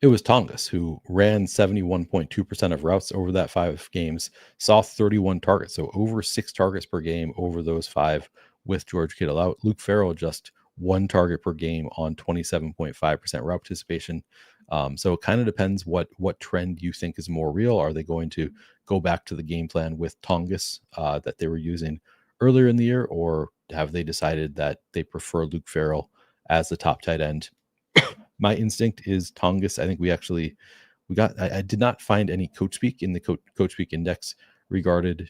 It was Tongus who ran 71.2% of routes over that 5 games, saw 31 targets, so over 6 targets per game over those 5 with George Kittle out. Luke Farrell just 1 target per game on 27.5% route participation. So it kind of depends what trend you think is more real. Are they going to go back to the game plan with Tongus that they were using earlier in the year, or have they decided that they prefer Luke Farrell as the top tight end? My instinct is Tongus. I think I did not find any coach speak in the coach speak index regarding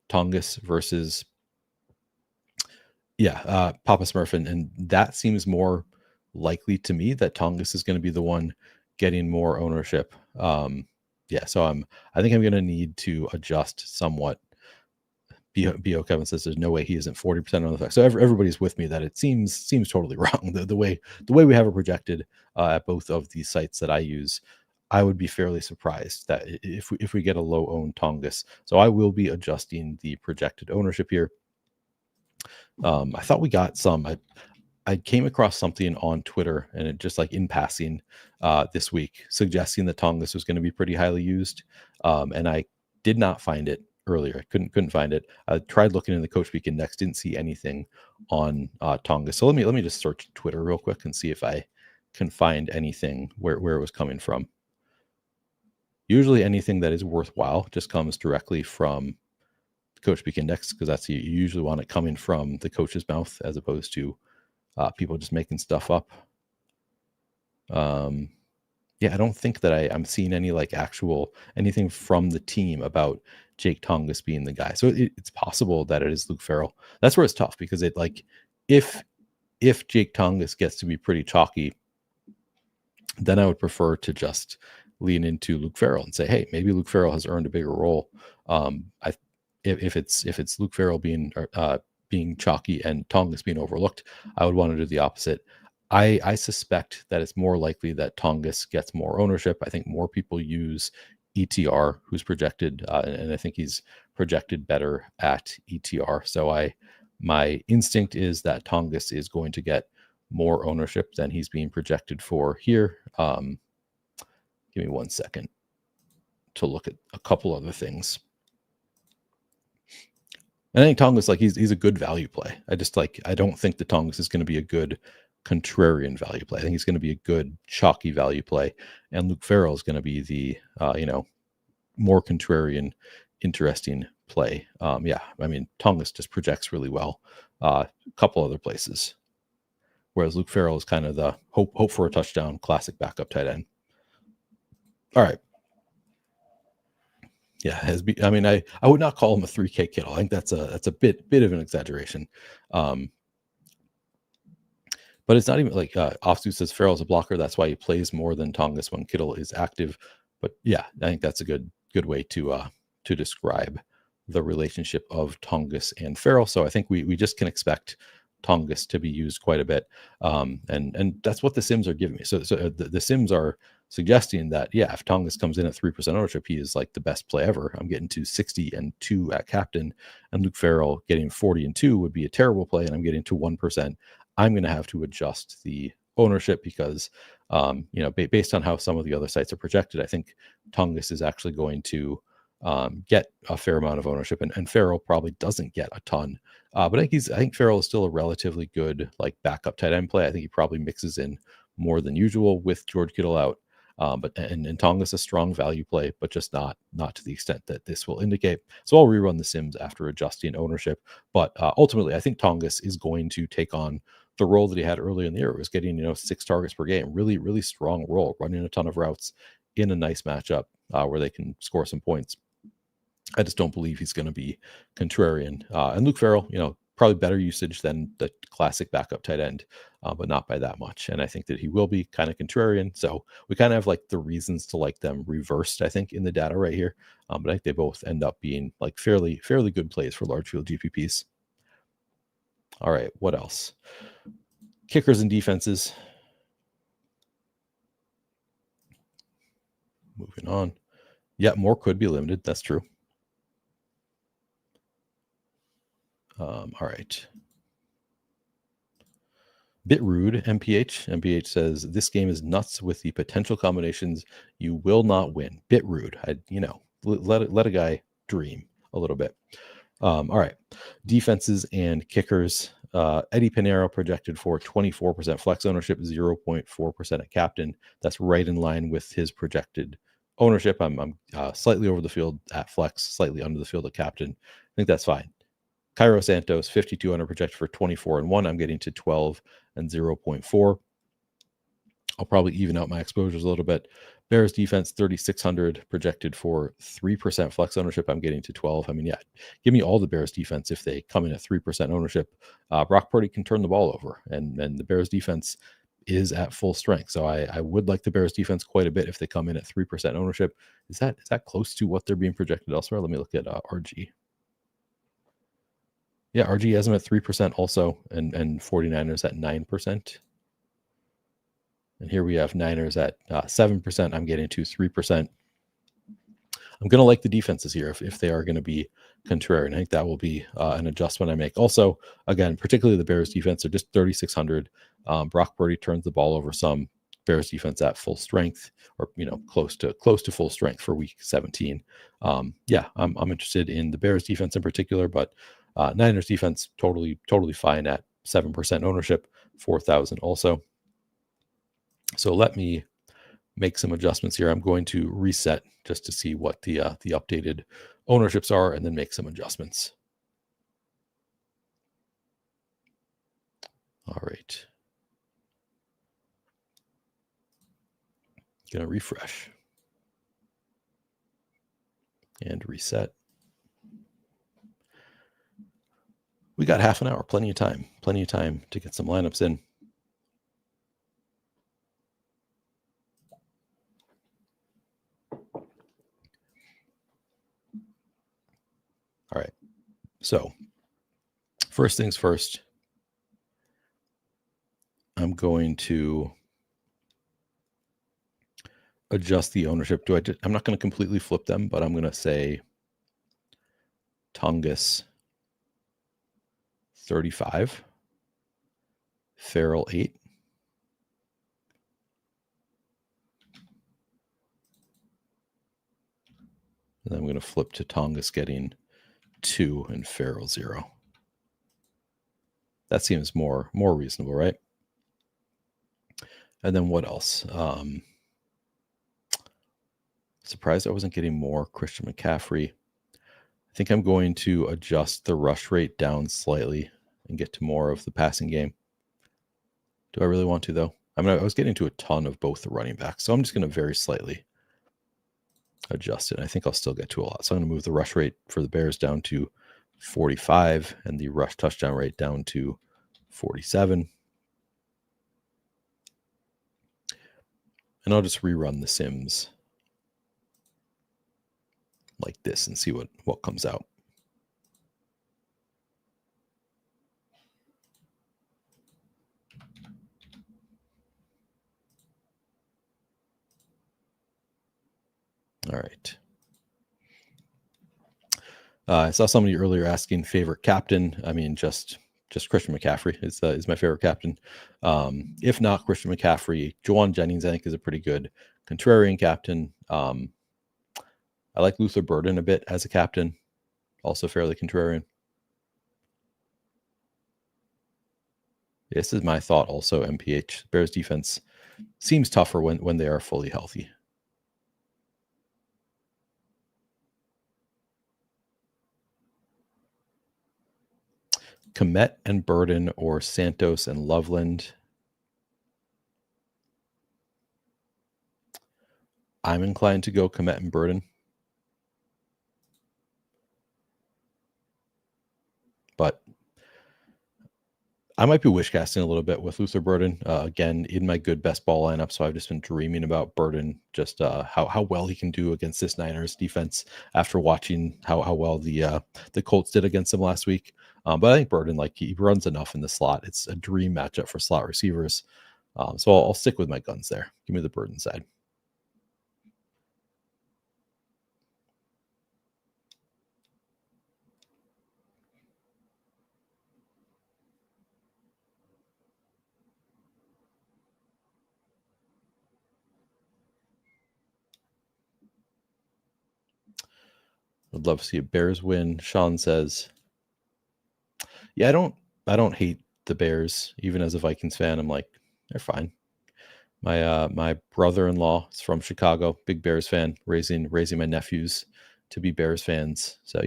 Tongus versus Papa Smurf, and that seems more likely to me that Tongus is going to be the one getting more ownership. So I think I'm going to need to adjust somewhat. B.O. Kevin says there's no way he isn't 40% on the fact. So everybody's with me that it seems totally wrong. The way we have it projected at both of these sites that I use, I would be fairly surprised that if we get a low owned Tongus. So I will be adjusting the projected ownership here. I thought we got some. I came across something on Twitter, and it just like in passing this week, suggesting that Tongas was going to be pretty highly used, and I did not find it earlier. I couldn't find it. I tried looking in the Coach Week Index, didn't see anything on Tongas. So let me just search Twitter real quick and see if I can find anything where it was coming from. Usually anything that is worthwhile just comes directly from the Coach Week Index, because that's you usually want it coming from the coach's mouth as opposed to people just making stuff up. Yeah, I don't think that I'm seeing any like actual anything from the team about Jake Tongas being the guy. So it's possible that it is Luke Farrell. That's where it's tough, because it like if Jake Tongas gets to be pretty chalky, then I would prefer to just lean into Luke Farrell and say, hey, maybe Luke Farrell has earned a bigger role. If it's Luke Farrell being chalky and Tongas being overlooked, I would want to do the opposite. I suspect that it's more likely that Tongas gets more ownership. I think more people use ETR, who's projected, and I think he's projected better at ETR. So my instinct is that Tongas is going to get more ownership than he's being projected for here. Give me 1 second to look at a couple other things. And I think Tongas, like he's a good value play. I don't think that Tongas is going to be a good contrarian value play. I think he's going to be a good chalky value play, and Luke Farrell is going to be the more contrarian, interesting play. Yeah, I mean Tongas just projects really well. A couple other places, whereas Luke Farrell is kind of the hope for a touchdown, classic backup tight end. All right. Yeah, I would not call him a 3K Kittle. I think that's a bit of an exaggeration. But it's not even like Offsuit says Farrell's a blocker. That's why he plays more than Tongas when Kittle is active. But yeah, I think that's a good way to describe the relationship of Tongas and Farrell. So I think we just can expect Tongas to be used quite a bit. And that's what the Sims are giving me. So the Sims are suggesting that, yeah, if Tongas comes in at 3% ownership, he is like the best play ever. I'm getting to 60 and 2 at captain, and Luke Farrell getting 40 and 2 would be a terrible play. And I'm getting to 1%. I'm going to have to adjust the ownership because, based on how some of the other sites are projected, I think Tongas is actually going to get a fair amount of ownership, and Farrell probably doesn't get a ton. But I think Farrell is still a relatively good like backup tight end play. I think he probably mixes in more than usual with George Kittle out. But Tongas a strong value play, but just not to the extent that this will indicate. So I'll rerun the Sims after adjusting ownership. But ultimately, I think Tongas is going to take on the role that he had earlier in the year. It was getting 6 targets per game, really really strong role, running a ton of routes in a nice matchup where they can score some points. I just don't believe he's going to be contrarian. And Luke Farrell, probably better usage than the classic backup tight end, but not by that much. And I think that he will be kind of contrarian. So we kind of have like the reasons to like them reversed, I think, in the data right here. But I think they both end up being like fairly good plays for large field GPPs. All right, what else? Kickers and defenses. Moving on. Yeah, more could be limited. That's true. All right. Bit rude, MPH. MPH says this game is nuts with the potential combinations. You will not win. Bit rude. Let a guy dream a little bit. All right. Defenses and kickers. Eddie Pinheiro projected for 24% flex ownership, 0.4% at captain. That's right in line with his projected ownership. I'm slightly over the field at flex, slightly under the field at captain. I think that's fine. Cairo Santos, 5,200 projected for 24 and 1. I'm getting to 12 and 0.4. I'll probably even out my exposures a little bit. Bears defense, 3,600 projected for 3% flex ownership. I'm getting to 12. I mean, yeah, give me all the Bears defense if they come in at 3% ownership. Brock Purdy can turn the ball over, and the Bears defense is at full strength. So I would like the Bears defense quite a bit if they come in at 3% ownership. Is that close to what they're being projected elsewhere? Let me look at RG. Yeah, RG has them at 3% also, and 49ers at 9%. And here we have Niners at 7%. I'm getting to 3%. I'm going to like the defenses here if they are going to be contrarian. I think that will be an adjustment I make. Also, again, particularly the Bears defense are just 3,600. Brock Purdy turns the ball over some. Bears defense at full strength, or close to full strength for week 17. I'm interested in the Bears defense in particular, but Niners defense totally fine at 7% ownership, 4,000 also. So let me make some adjustments here. I'm going to reset just to see what the updated ownerships are, and then make some adjustments. All right. Going to refresh and reset. We got half an hour, plenty of time to get some lineups in. All right. So first things first, I'm going to adjust the ownership. I'm not going to completely flip them, but I'm going to say Tungus 35, Farrell 8, and then I'm going to flip to Tungus getting 2 and Farrell 0. That seems more reasonable, right? And then what else? Surprised I wasn't getting more Christian McCaffrey. I think I'm going to adjust the rush rate down slightly and get to more of the passing game. Do I really want to, though? I was getting to a ton of both the running backs, so I'm just going to very slightly adjust it. I think I'll still get to a lot. So I'm going to move the rush rate for the Bears down to 45 and the rush touchdown rate down to 47. And I'll just rerun the Sims like this and see what comes out. All right. I saw somebody earlier asking favorite captain. I mean, just Christian McCaffrey is my favorite captain. If not Christian McCaffrey, Juwan Jennings I think is a pretty good contrarian captain. I like Luther Burden a bit as a captain, also fairly contrarian. This is my thought also, MPH. Bears defense seems tougher when they are fully healthy. Komet and Burden or Santos and Loveland. I'm inclined to go Komet and Burden. But I might be wish casting a little bit with Luther Burden. Again, in my good best ball lineup, so I've just been dreaming about Burden, just how well he can do against this Niners defense after watching how well the Colts did against them last week. But I think Burden, he runs enough in the slot. It's a dream matchup for slot receivers. So I'll stick with my guns there. Give me the Burden side. Would love to see a Bears win. Sean says, yeah, I don't hate the Bears. Even as a Vikings fan, I'm like, they're fine. My brother-in-law is from Chicago, big Bears fan, raising my nephews to be Bears fans. So,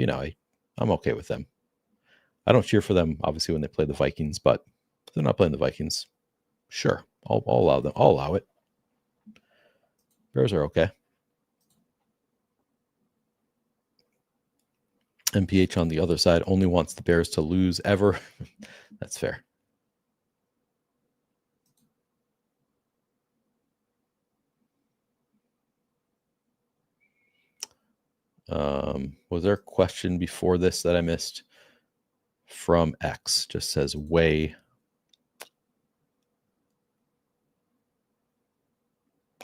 I'm okay with them. I don't cheer for them, obviously, when they play the Vikings, but if they're not playing the Vikings, sure, I'll allow them. I'll allow it. Bears are okay. MPH on the other side only wants the Bears to lose ever. That's fair. Was there a question before this that I missed? From X, just says way.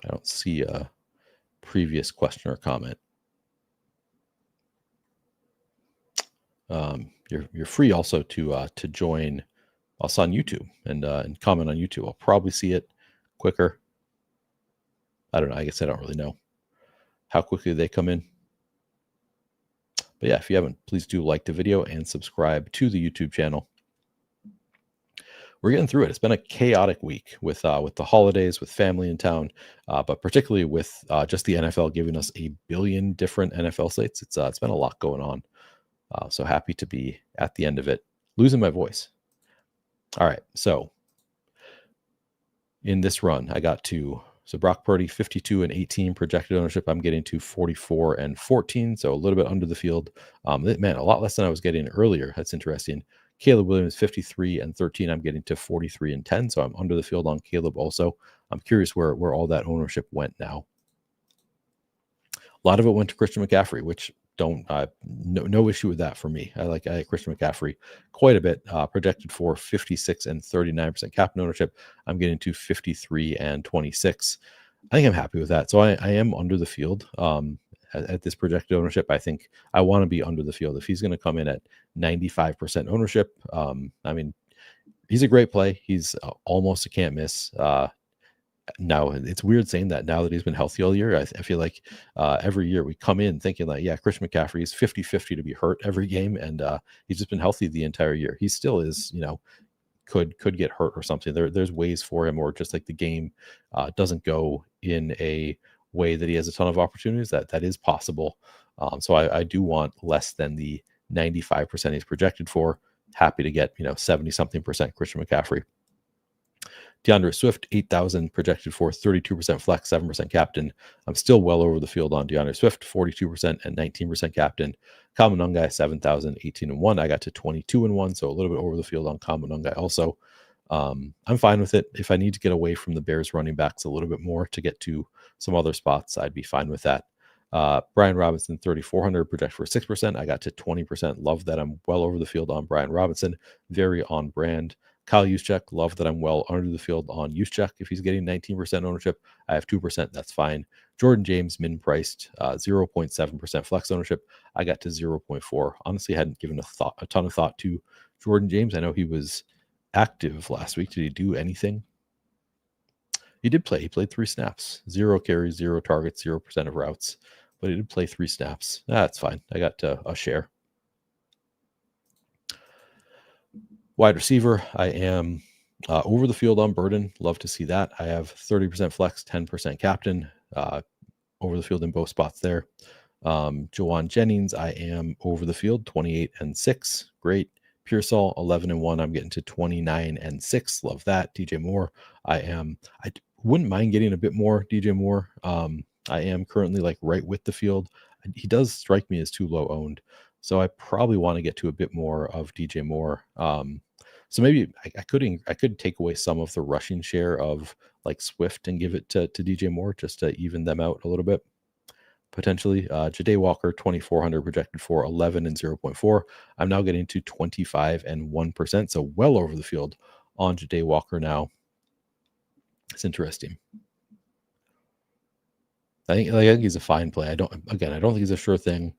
I don't see a previous question or comment. You're free also to join us on YouTube and comment on YouTube. I'll probably see it quicker. I don't know. I guess I don't really know how quickly they come in. But yeah, if you haven't, please do like the video and subscribe to the YouTube channel. We're getting through it. It's been a chaotic week with the holidays, with family in town, but particularly with just the NFL giving us a billion different NFL slates. It's been a lot going on. So happy to be at the end of it. Losing my voice. All right, so in this run, I got to Brock Purdy 52 and 18 projected ownership. I'm getting to 44 and 14, so a little bit under the field. Man, a lot less than I was getting earlier. That's interesting. Caleb Williams 53 and 13. I'm getting to 43 and 10, so I'm under the field on Caleb also. I'm curious where all that ownership went now. A lot of it went to Christian McCaffrey, which no issue with that for me. I like Christian McCaffrey quite a bit. Projected for 56 and 39% captain ownership. I'm getting to 53 and 26. I think I'm happy with that. So I am under the field at this projected ownership. I think I want to be under the field. If he's going to come in at 95% ownership, I mean, he's a great play. He's almost a can't miss. Now it's weird saying that now that he's been healthy all year. I feel like every year we come in thinking like, yeah, Christian McCaffrey is 50-50 to be hurt every game, and he's just been healthy the entire year. He still is, could get hurt or something. There's ways for him, or just like the game doesn't go in a way that he has a ton of opportunities. That is possible. So I do want less than the 95% he's projected for. Happy to get 70-something% Christian McCaffrey. DeAndre Swift, 8,000 projected for 32% flex, 7% captain. I'm still well over the field on DeAndre Swift, 42% and 19% captain. Kamanungai, 7,000, 18 and 1. I got to 22 and 1, so a little bit over the field on Kamanungai also. I'm fine with it. If I need to get away from the Bears running backs a little bit more to get to some other spots, I'd be fine with that. Brian Robinson, 3,400, projected for 6%. I got to 20%. Love that I'm well over the field on Brian Robinson. Very on brand. Kyle Juszczyk, love that I'm well under the field on Juszczyk. If he's getting 19% ownership, I have 2%. That's fine. Jordan James, min-priced, 0.7% flex ownership. I got to 0.4. Honestly, I hadn't given a ton of thought to Jordan James. I know he was active last week. Did he do anything? He did play. He played 3 snaps. 0 carries, 0 targets, 0% of routes. But he did play 3 snaps. That's fine. I got a share. Wide receiver, I am over the field on Burden. Love to see that. I have 30% flex, 10% captain, over the field in both spots there. Jawan Jennings, I am over the field, 28 and 6. Great. Pearsall, 11 and 1. I'm getting to 29 and 6. Love that. DJ Moore, I wouldn't mind getting a bit more DJ Moore. I am currently like right with the field. He does strike me as too low owned. So I probably want to get to a bit more of DJ Moore. So maybe I could take away some of the rushing share of like Swift and give it to DJ Moore just to even them out a little bit. Potentially. Ja'Day Walker, 2,400 projected for 11 and 0.4. I'm now getting to 25 and 1%. So well over the field on Ja'Day Walker now. It's interesting. I think he's a fine play. I don't think he's a sure thing.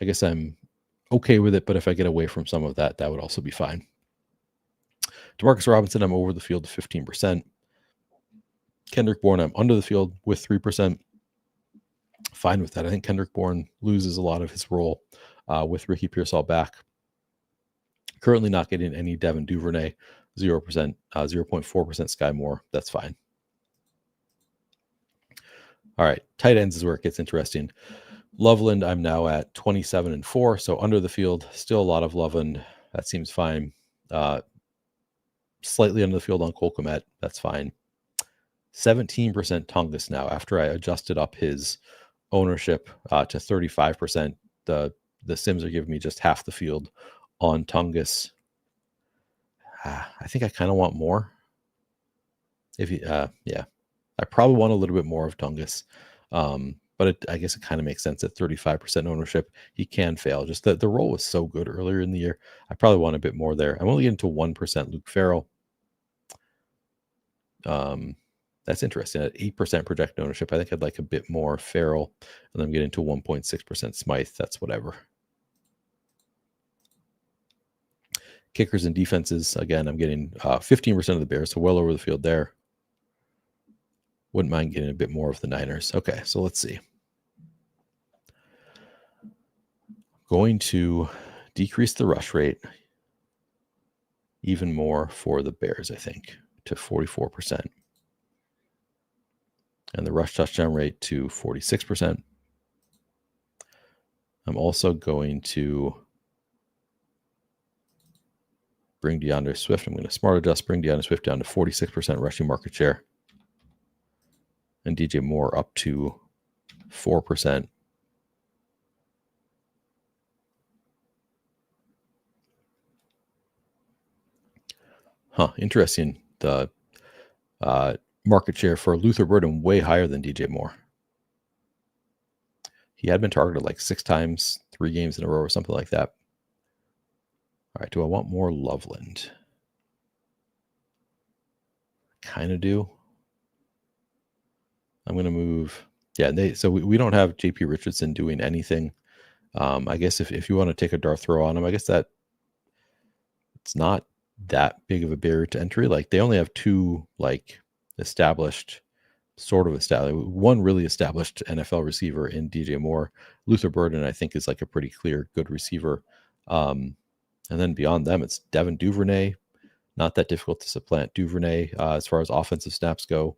I guess I'm okay with it, but if I get away from some of that, that would also be fine. Demarcus Robinson, I'm over the field to 15%. Kendrick Bourne, I'm under the field with 3%. Fine with that. I think Kendrick Bourne loses a lot of his role with Ricky Pearsall back. Currently not getting any Devin Duvernay, 0%, 0.4% Sky Moore. That's fine. All right, tight ends is where it gets interesting. Loveland, I'm now at 27 and 4, so under the field. Still a lot of Loveland. That seems fine. Slightly under the field on Cole Kmet. That's fine. 17% Tungus now. After I adjusted up his ownership to 35%, the Sims are giving me just half the field on Tungus. I think I kind of want more. Yeah, I probably want a little bit more of Tungus. But I guess it kind of makes sense at 35% ownership. He can fail. Just the role was so good earlier in the year. I probably want a bit more there. I'm only getting to 1% Luke Farrell. That's interesting. At 8% projected ownership, I think I'd like a bit more Farrell. And I'm getting to 1.6% Smythe. That's whatever. Kickers and defenses, again, I'm getting 15% of the Bears, so well over the field there. Wouldn't mind getting a bit more of the Niners. Okay, so let's see. Going to decrease the rush rate even more for the Bears, I think, to 44%. And the rush touchdown rate to 46%. I'm also going to bring DeAndre Swift. I'm going to smart adjust, bring DeAndre Swift down to 46% rushing market share. And DJ Moore up to 4%. Interesting. The market share for Luther Burden way higher than DJ Moore. He had been targeted like 6 times, 3 games in a row or something like that. All right, do I want more Loveland? Kind of do. I'm going to move. Yeah, so we don't have JP Richardson doing anything. I guess if you want to take a dart throw on him, I guess that it's not that big of a barrier to entry. Like they only have 2 like established, one really established NFL receiver in DJ Moore. Luther Burden, I think, is like a pretty clear good receiver. And then beyond them, it's Devin Duvernay. Not that difficult to supplant Duvernay as far as offensive snaps go.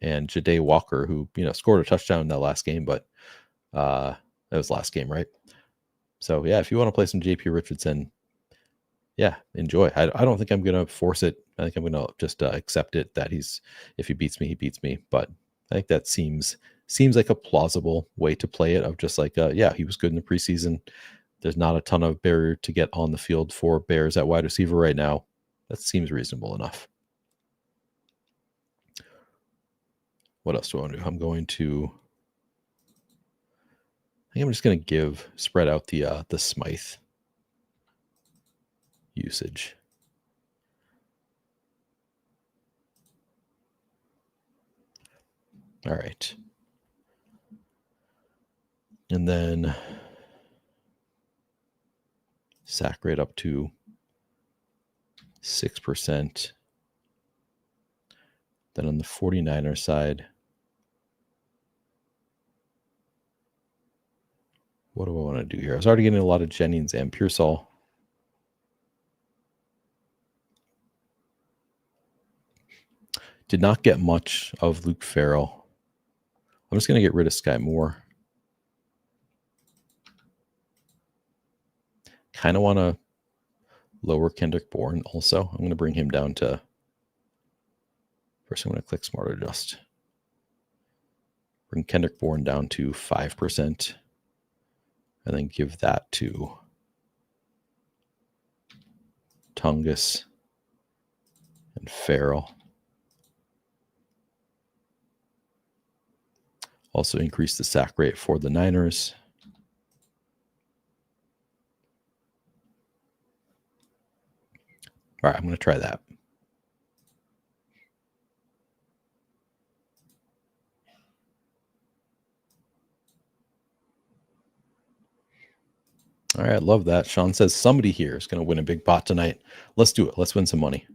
And Ja'Day Walker, who scored a touchdown in that last game, but that was last game, right? So yeah, if you want to play some JP Richardson, yeah, enjoy. I don't think I'm going to force it. I think I'm going to just accept it that if he beats me, he beats me. But I think that seems like a plausible way to play it, of just like, yeah, he was good in the preseason. There's not a ton of barrier to get on the field for Bears at wide receiver right now. That seems reasonable enough. What else do I want to do? I think I'm just going to spread out the Smythe usage. All right. And then sack rate up to 6%. Then on the 49ers side, what do I want to do here? I was already getting a lot of Jennings and Pearsall. Did not get much of Luke Farrell. I'm just going to get rid of Sky Moore. Kind of want to lower Kendrick Bourne also. I'm going to bring him down to... First, I'm going to click Smart Adjust. Bring Kendrick Bourne down to 5%. And then give that to Tungus and Farrell. Also increase the sack rate for the Niners. All right, I'm going to try that. All right, love that. Sean says somebody here is going to win a big pot tonight. Let's do it. Let's win some money.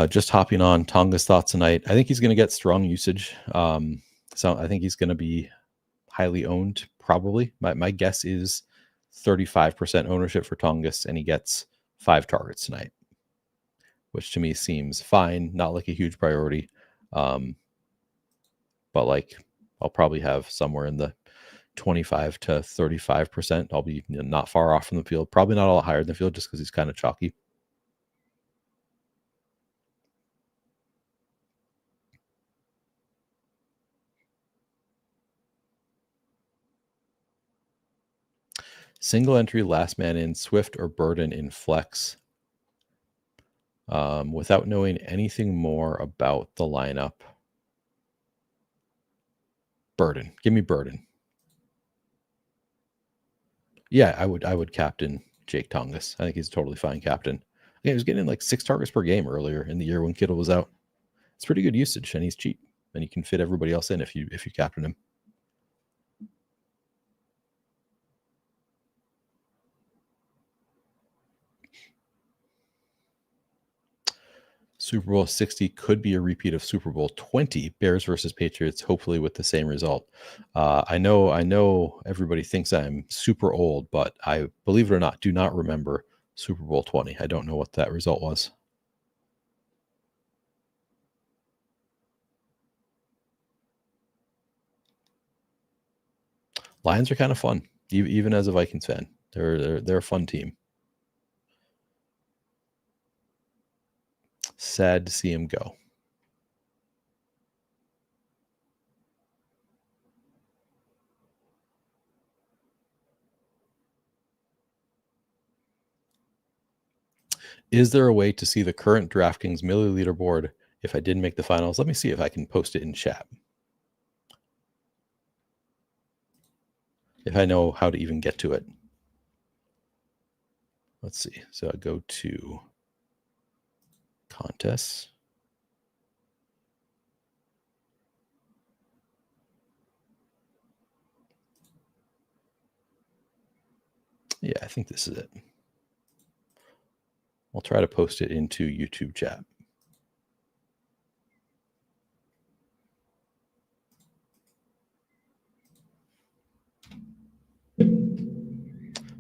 Just hopping on Tonga's thoughts tonight. I think he's going to get strong usage. So I think he's going to be highly owned, probably. My guess is 35% ownership for Tongas, and he gets 5 targets tonight, which to me seems fine. Not like a huge priority. But like I'll probably have somewhere in the 25 to 35%. I'll be not far off from the field. Probably not a lot higher than the field just because he's kind of chalky. Single entry, last man in, Swift or Burden in flex. Without knowing anything more about the lineup. Burden. Give me Burden. Yeah, I would captain Jake Tongas. I think he's a totally fine captain. Yeah, he was getting like 6 targets per game earlier in the year when Kittle was out. It's pretty good usage, and he's cheap, and you can fit everybody else in if you captain him. Super Bowl 60 could be a repeat of Super Bowl 20, Bears versus Patriots, hopefully with the same result. I know everybody thinks I'm super old, but I, believe it or not, do not remember Super Bowl 20. I don't know what that result was. Lions are kind of fun, even as a Vikings fan. They're a fun team. Sad to see him go. Is there a way to see the current DraftKings Millie leaderboard if I didn't make the finals? Let me see if I can post it in chat. If I know how to even get to it. Let's see. So I go to contests. Yeah, I think this is it. I'll try to post it into YouTube chat.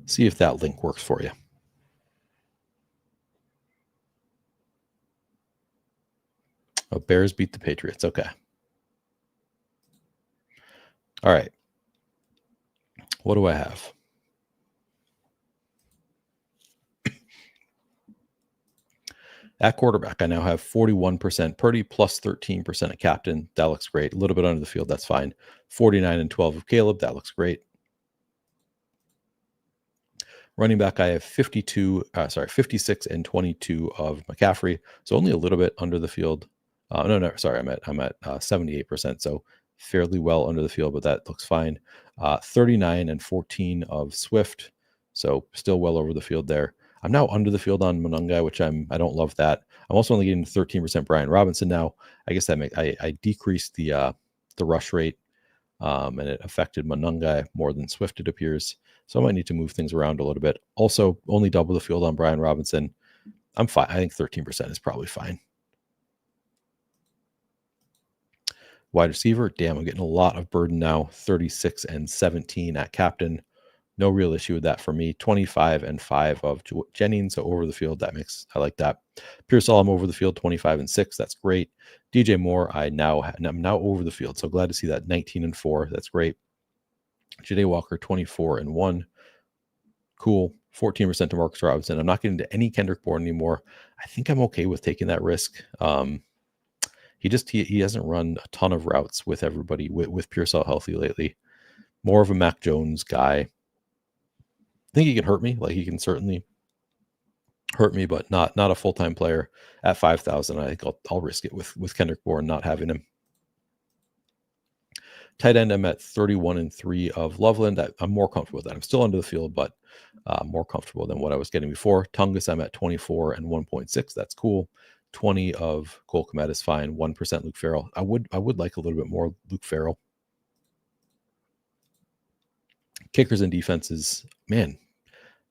See if that link works for you. Oh, Bears beat the Patriots. Okay. All right. What do I have? At quarterback, I now have 41% Purdy plus 13% at captain. That looks great. A little bit under the field. That's fine. 49 and 12 of Caleb. That looks great. Running back, I have 56 and 22 of McCaffrey. So only a little bit under the field. No, sorry, I'm at 78%. So fairly well under the field, but that looks fine. 39 and 14 of Swift. So still well over the field there. I'm now under the field on Monungai, which I don't love that. I'm also only getting 13% Brian Robinson now. I guess that I decreased the rush rate, and it affected Monungai more than Swift, it appears. So I might need to move things around a little bit. Also, only double the field on Brian Robinson. I'm fine. I think 13% is probably fine. Wide receiver, damn, I'm getting a lot of burden now. 36 and 17 at captain. No real issue with that for me. 25 and 5 of Jennings. So over the field, I like that. Pearsall, I'm over the field. 25 and 6. That's great. DJ Moore, I'm now over the field. So glad to see that. 19 and 4. That's great. Ja'Day Walker, 24 and 1. Cool. 14% to Marcus Robinson. I'm not getting to any Kendrick Bourne anymore. I think I'm okay with taking that risk. He hasn't run a ton of routes with everybody with Pearsall healthy lately. More of a Mac Jones guy. I think he can hurt me. Like, he can certainly hurt me, but not a full-time player at 5,000. I think I'll risk it with Kendrick Bourne not having him. Tight end, I'm at 31 and 3 of Loveland. I'm more comfortable with that. I'm still under the field, but more comfortable than what I was getting before. Tungus, I'm at 24 and 1.6. That's cool. 20 of Cole Kmet is fine. 1% Luke Farrell. I would like a little bit more Luke Farrell. Kickers and defenses, man,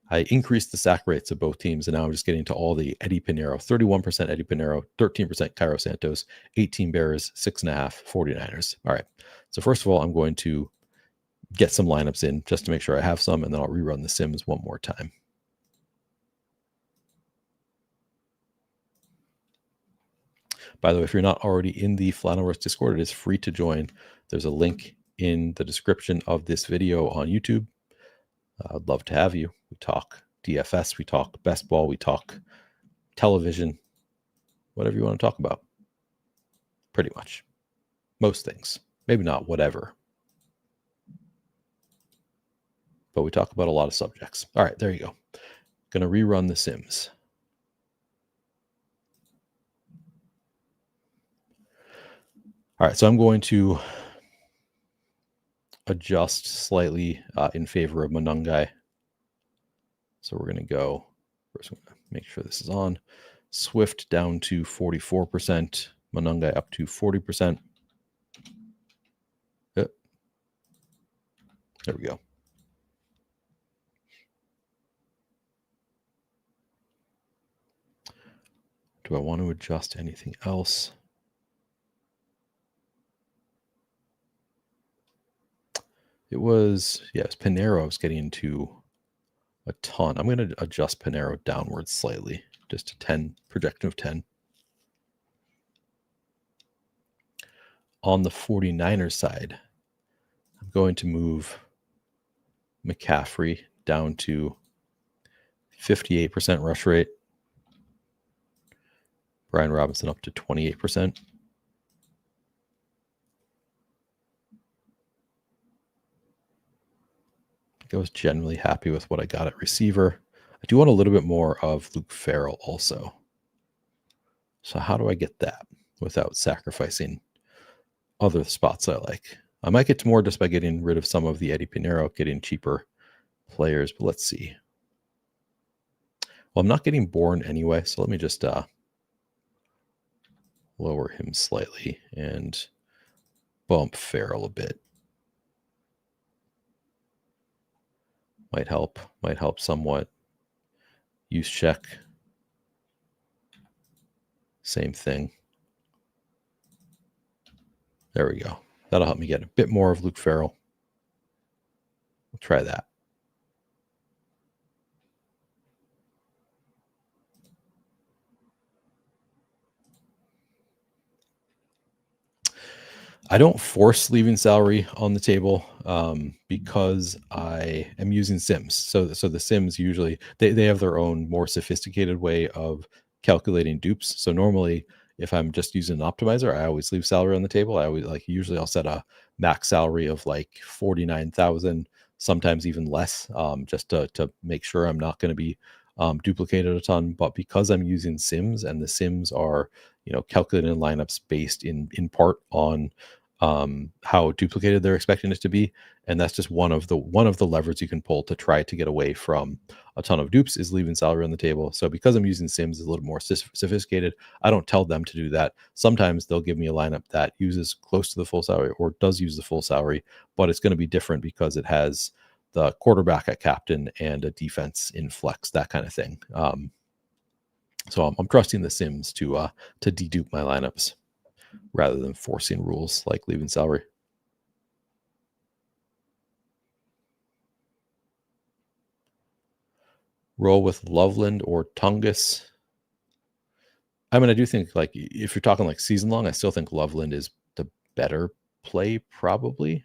I increased the sack rates of both teams, and now I'm just getting to all the Eddie Pinheiro. 31% Eddie Pinheiro, 13% Cairo Santos, 18 Bears, 6.5 49ers. All right. So first of all, I'm going to get some lineups in just to make sure I have some, and then I'll rerun the Sims one more time. By the way, if you're not already in the Flannelworks Discord, it is free to join. There's a link in the description of this video on YouTube. I'd love to have you. We talk DFS, we talk best ball, we talk television, whatever you want to talk about. Pretty much. Most things. Maybe not whatever. But we talk about a lot of subjects. All right, there you go. Going to rerun the Sims. All right, so I'm going to adjust slightly in favor of Monungai. So we're going to go, first, I'm going to make sure this is on. Swift down to 44%, Monungai up to 40%. Yep. There we go. Do I want to adjust anything else? It was Pinero I was getting into a ton. I'm going to adjust Pinero downwards slightly, just to 10, projection of 10. On the 49ers side, I'm going to move McCaffrey down to 58% rush rate. Brian Robinson up to 28%. I was generally happy with what I got at receiver. I do want a little bit more of Luke Farrell also. So how do I get that without sacrificing other spots I like? I might get to more just by getting rid of some of the Eddie Pinero, getting cheaper players, but let's see. Well, I'm not getting Bourne anyway, so let me just lower him slightly and bump Farrell a bit. Might help somewhat. Use check. Same thing. There we go. That'll help me get a bit more of Luke Farrell. We'll try that. I don't force leaving salary on the table because I am using Sims. So the Sims usually they have their own more sophisticated way of calculating dupes. So normally, if I'm just using an optimizer, I always leave salary on the table. I always usually I'll set a max salary of like 49,000, sometimes even less, just to make sure I'm not going to be duplicated a ton. But because I'm using Sims and the Sims are calculated in lineups based in part on how duplicated they're expecting it to be, and that's just one of the levers you can pull to try to get away from a ton of dupes is leaving salary on the table. So because I'm using Sims is a little more sophisticated, I don't tell them to do that. Sometimes they'll give me a lineup that uses close to the full salary or does use the full salary, but it's going to be different because it has the quarterback at captain and a defense in flex, that kind of thing. So I'm trusting the Sims to dedupe my lineups rather than forcing rules like leaving salary. Roll with Loveland or Tungus. I mean, I do think like if you're talking like season long, I still think Loveland is the better play probably.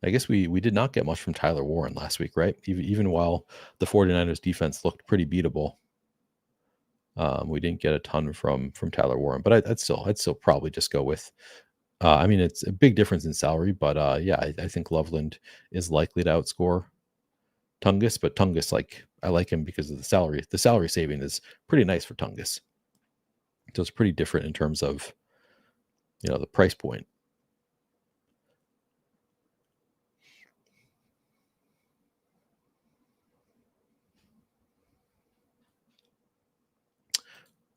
I guess we did not get much from Tyler Warren last week, right? Even while the 49ers defense looked pretty beatable, we didn't get a ton from Tyler Warren. But I'd still probably just go with. I mean, it's a big difference in salary, but I think Loveland is likely to outscore Tungus. But Tungus, I like him because of the salary. The salary saving is pretty nice for Tungus, so it's pretty different in terms of the price point.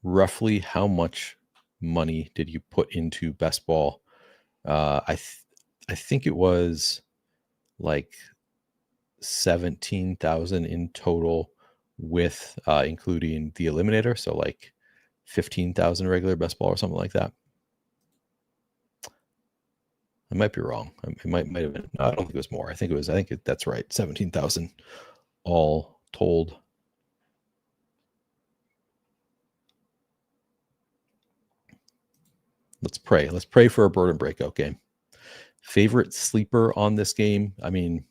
Roughly how much money did you put into best ball? I think it was like 17,000 in total with including the eliminator, so like 15,000 regular best ball or something like that. I might be wrong. It might have been. No, I don't think it was more. I think that's right. 17,000 all told. Let's pray. Let's pray for a bird and breakout game. Favorite sleeper on this game? I mean,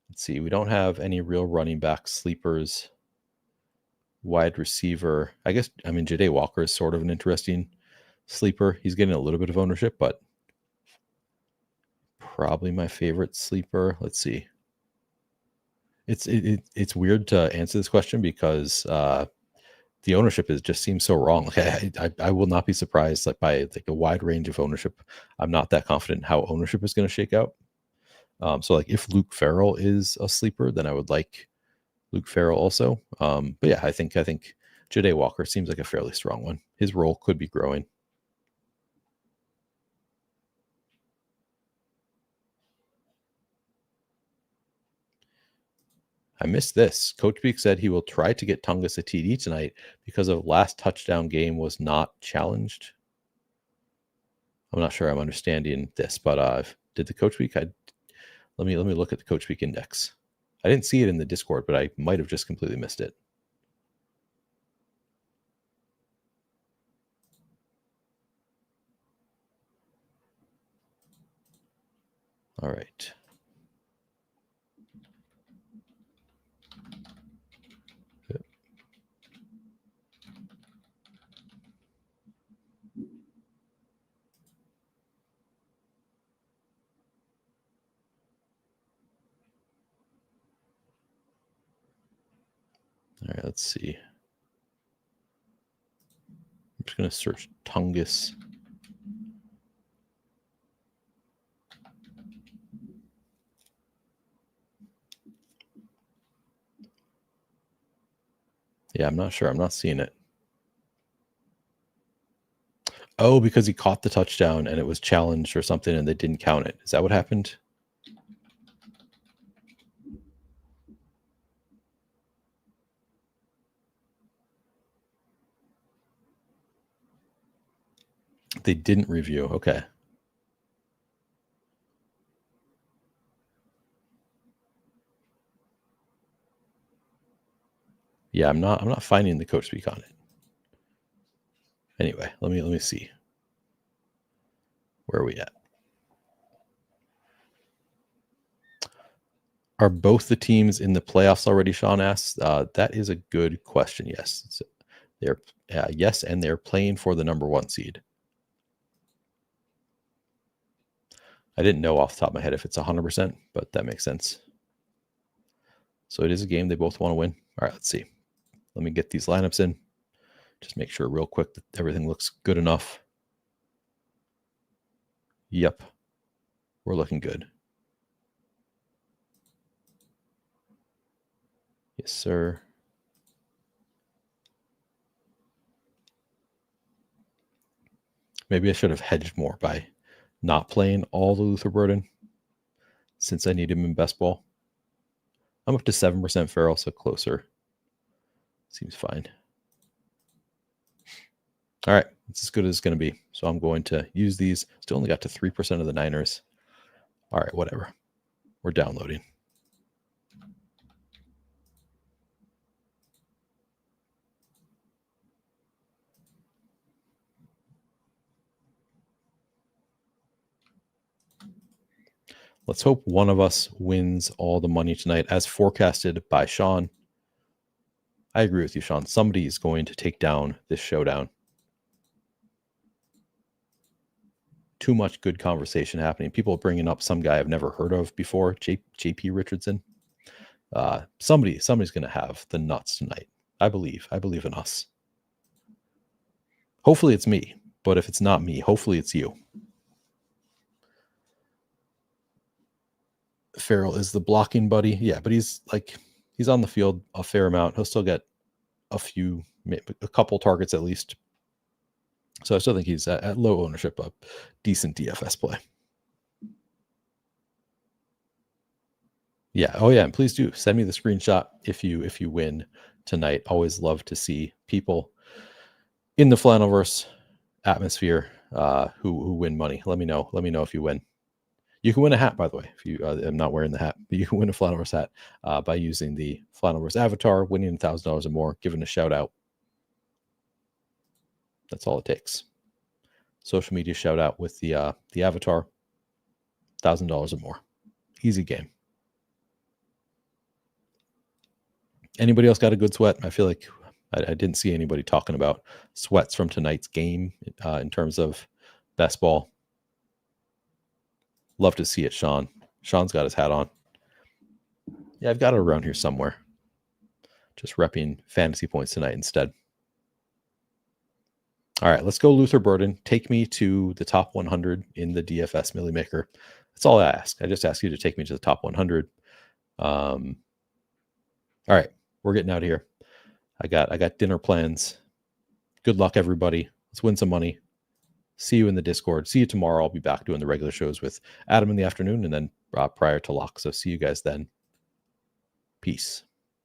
let's see. We don't have any real running back sleepers. Wide receiver. I guess, Ja'Day Walker is sort of an interesting sleeper. He's getting a little bit of ownership, but probably my favorite sleeper. Let's see. It's weird to answer this question because the ownership just seems so wrong. I will not be surprised by a wide range of ownership. I'm not that confident in how ownership is going to shake out. So if Luke Farrell is a sleeper, then I would like Luke Farrell also. But yeah, I think Ja'Day Walker seems like a fairly strong one. His role could be growing. I missed this. Coach Beek said he will try to get Tungus a TD tonight because of last touchdown game was not challenged. I'm not sure I'm understanding this, but did the Coach Beek? Let me look at the Coach Beek index. I didn't see it in the Discord, but I might have just completely missed it. All right. All right, let's see. I'm just going to search Tungus. Yeah, I'm not sure. I'm not seeing it. Oh, because he caught the touchdown and it was challenged or something and they didn't count it. Is that what happened? They didn't review. Okay. Yeah, I'm not finding the Coach Speak on it. Anyway, let me see. Where are we at? Are both the teams in the playoffs already? Sean asks. That is a good question. Yes, they're yes, and they're playing for the number 1 seed. I didn't know off the top of my head if it's 100%, but that makes sense. So it is a game they both want to win. All right, let's see. Let me get these lineups in. Just make sure real quick that everything looks good enough. Yep, we're looking good. Yes, sir. Maybe I should have hedged more by not playing all the Luther Burden since I need him in best ball. I'm up to 7% Farrell, so closer. Seems fine. All right, it's as good as it's going to be. So I'm going to use these. Still only got to 3% of the Niners. All right, whatever. We're downloading. Let's hope one of us wins all the money tonight as forecasted by Sean. I agree with you, Sean. Somebody is going to take down this showdown. Too much good conversation happening. People bringing up some guy I've never heard of before, JP Richardson. Somebody's going to have the nuts tonight. I believe in us. Hopefully it's me, but if it's not me, hopefully it's you. Farrell is the blocking buddy. Yeah, but he's on the field a fair amount. He'll still get a couple targets at least. So I still think he's at low ownership, a decent DFS play. Yeah. Oh yeah. And please do send me the screenshot if you win tonight. Always love to see people in the Flannelverse atmosphere who win money. Let me know if you win. You can win a hat, by the way. If you, I'm not wearing the hat, but you can win a Flannelverse hat by using the Flannelverse avatar, winning $1,000 or more, giving a shout out. That's all it takes. Social media shout out with the avatar, $1,000 or more. Easy game. Anybody else got a good sweat? I feel like I didn't see anybody talking about sweats from tonight's game in terms of best ball. Love to see it, Sean. Sean's got his hat on. Yeah, I've got it around here somewhere. Just repping fantasy points tonight instead. All right, let's go Luther Burden. Take me to the top 100 in the DFS Millie Maker. That's all I ask. I just ask you to take me to the top 100. All right, we're getting out of here. I got dinner plans. Good luck, everybody. Let's win some money. See you in the Discord. See you tomorrow. I'll be back doing the regular shows with Adam in the afternoon and then prior to lock. So see you guys then. Peace.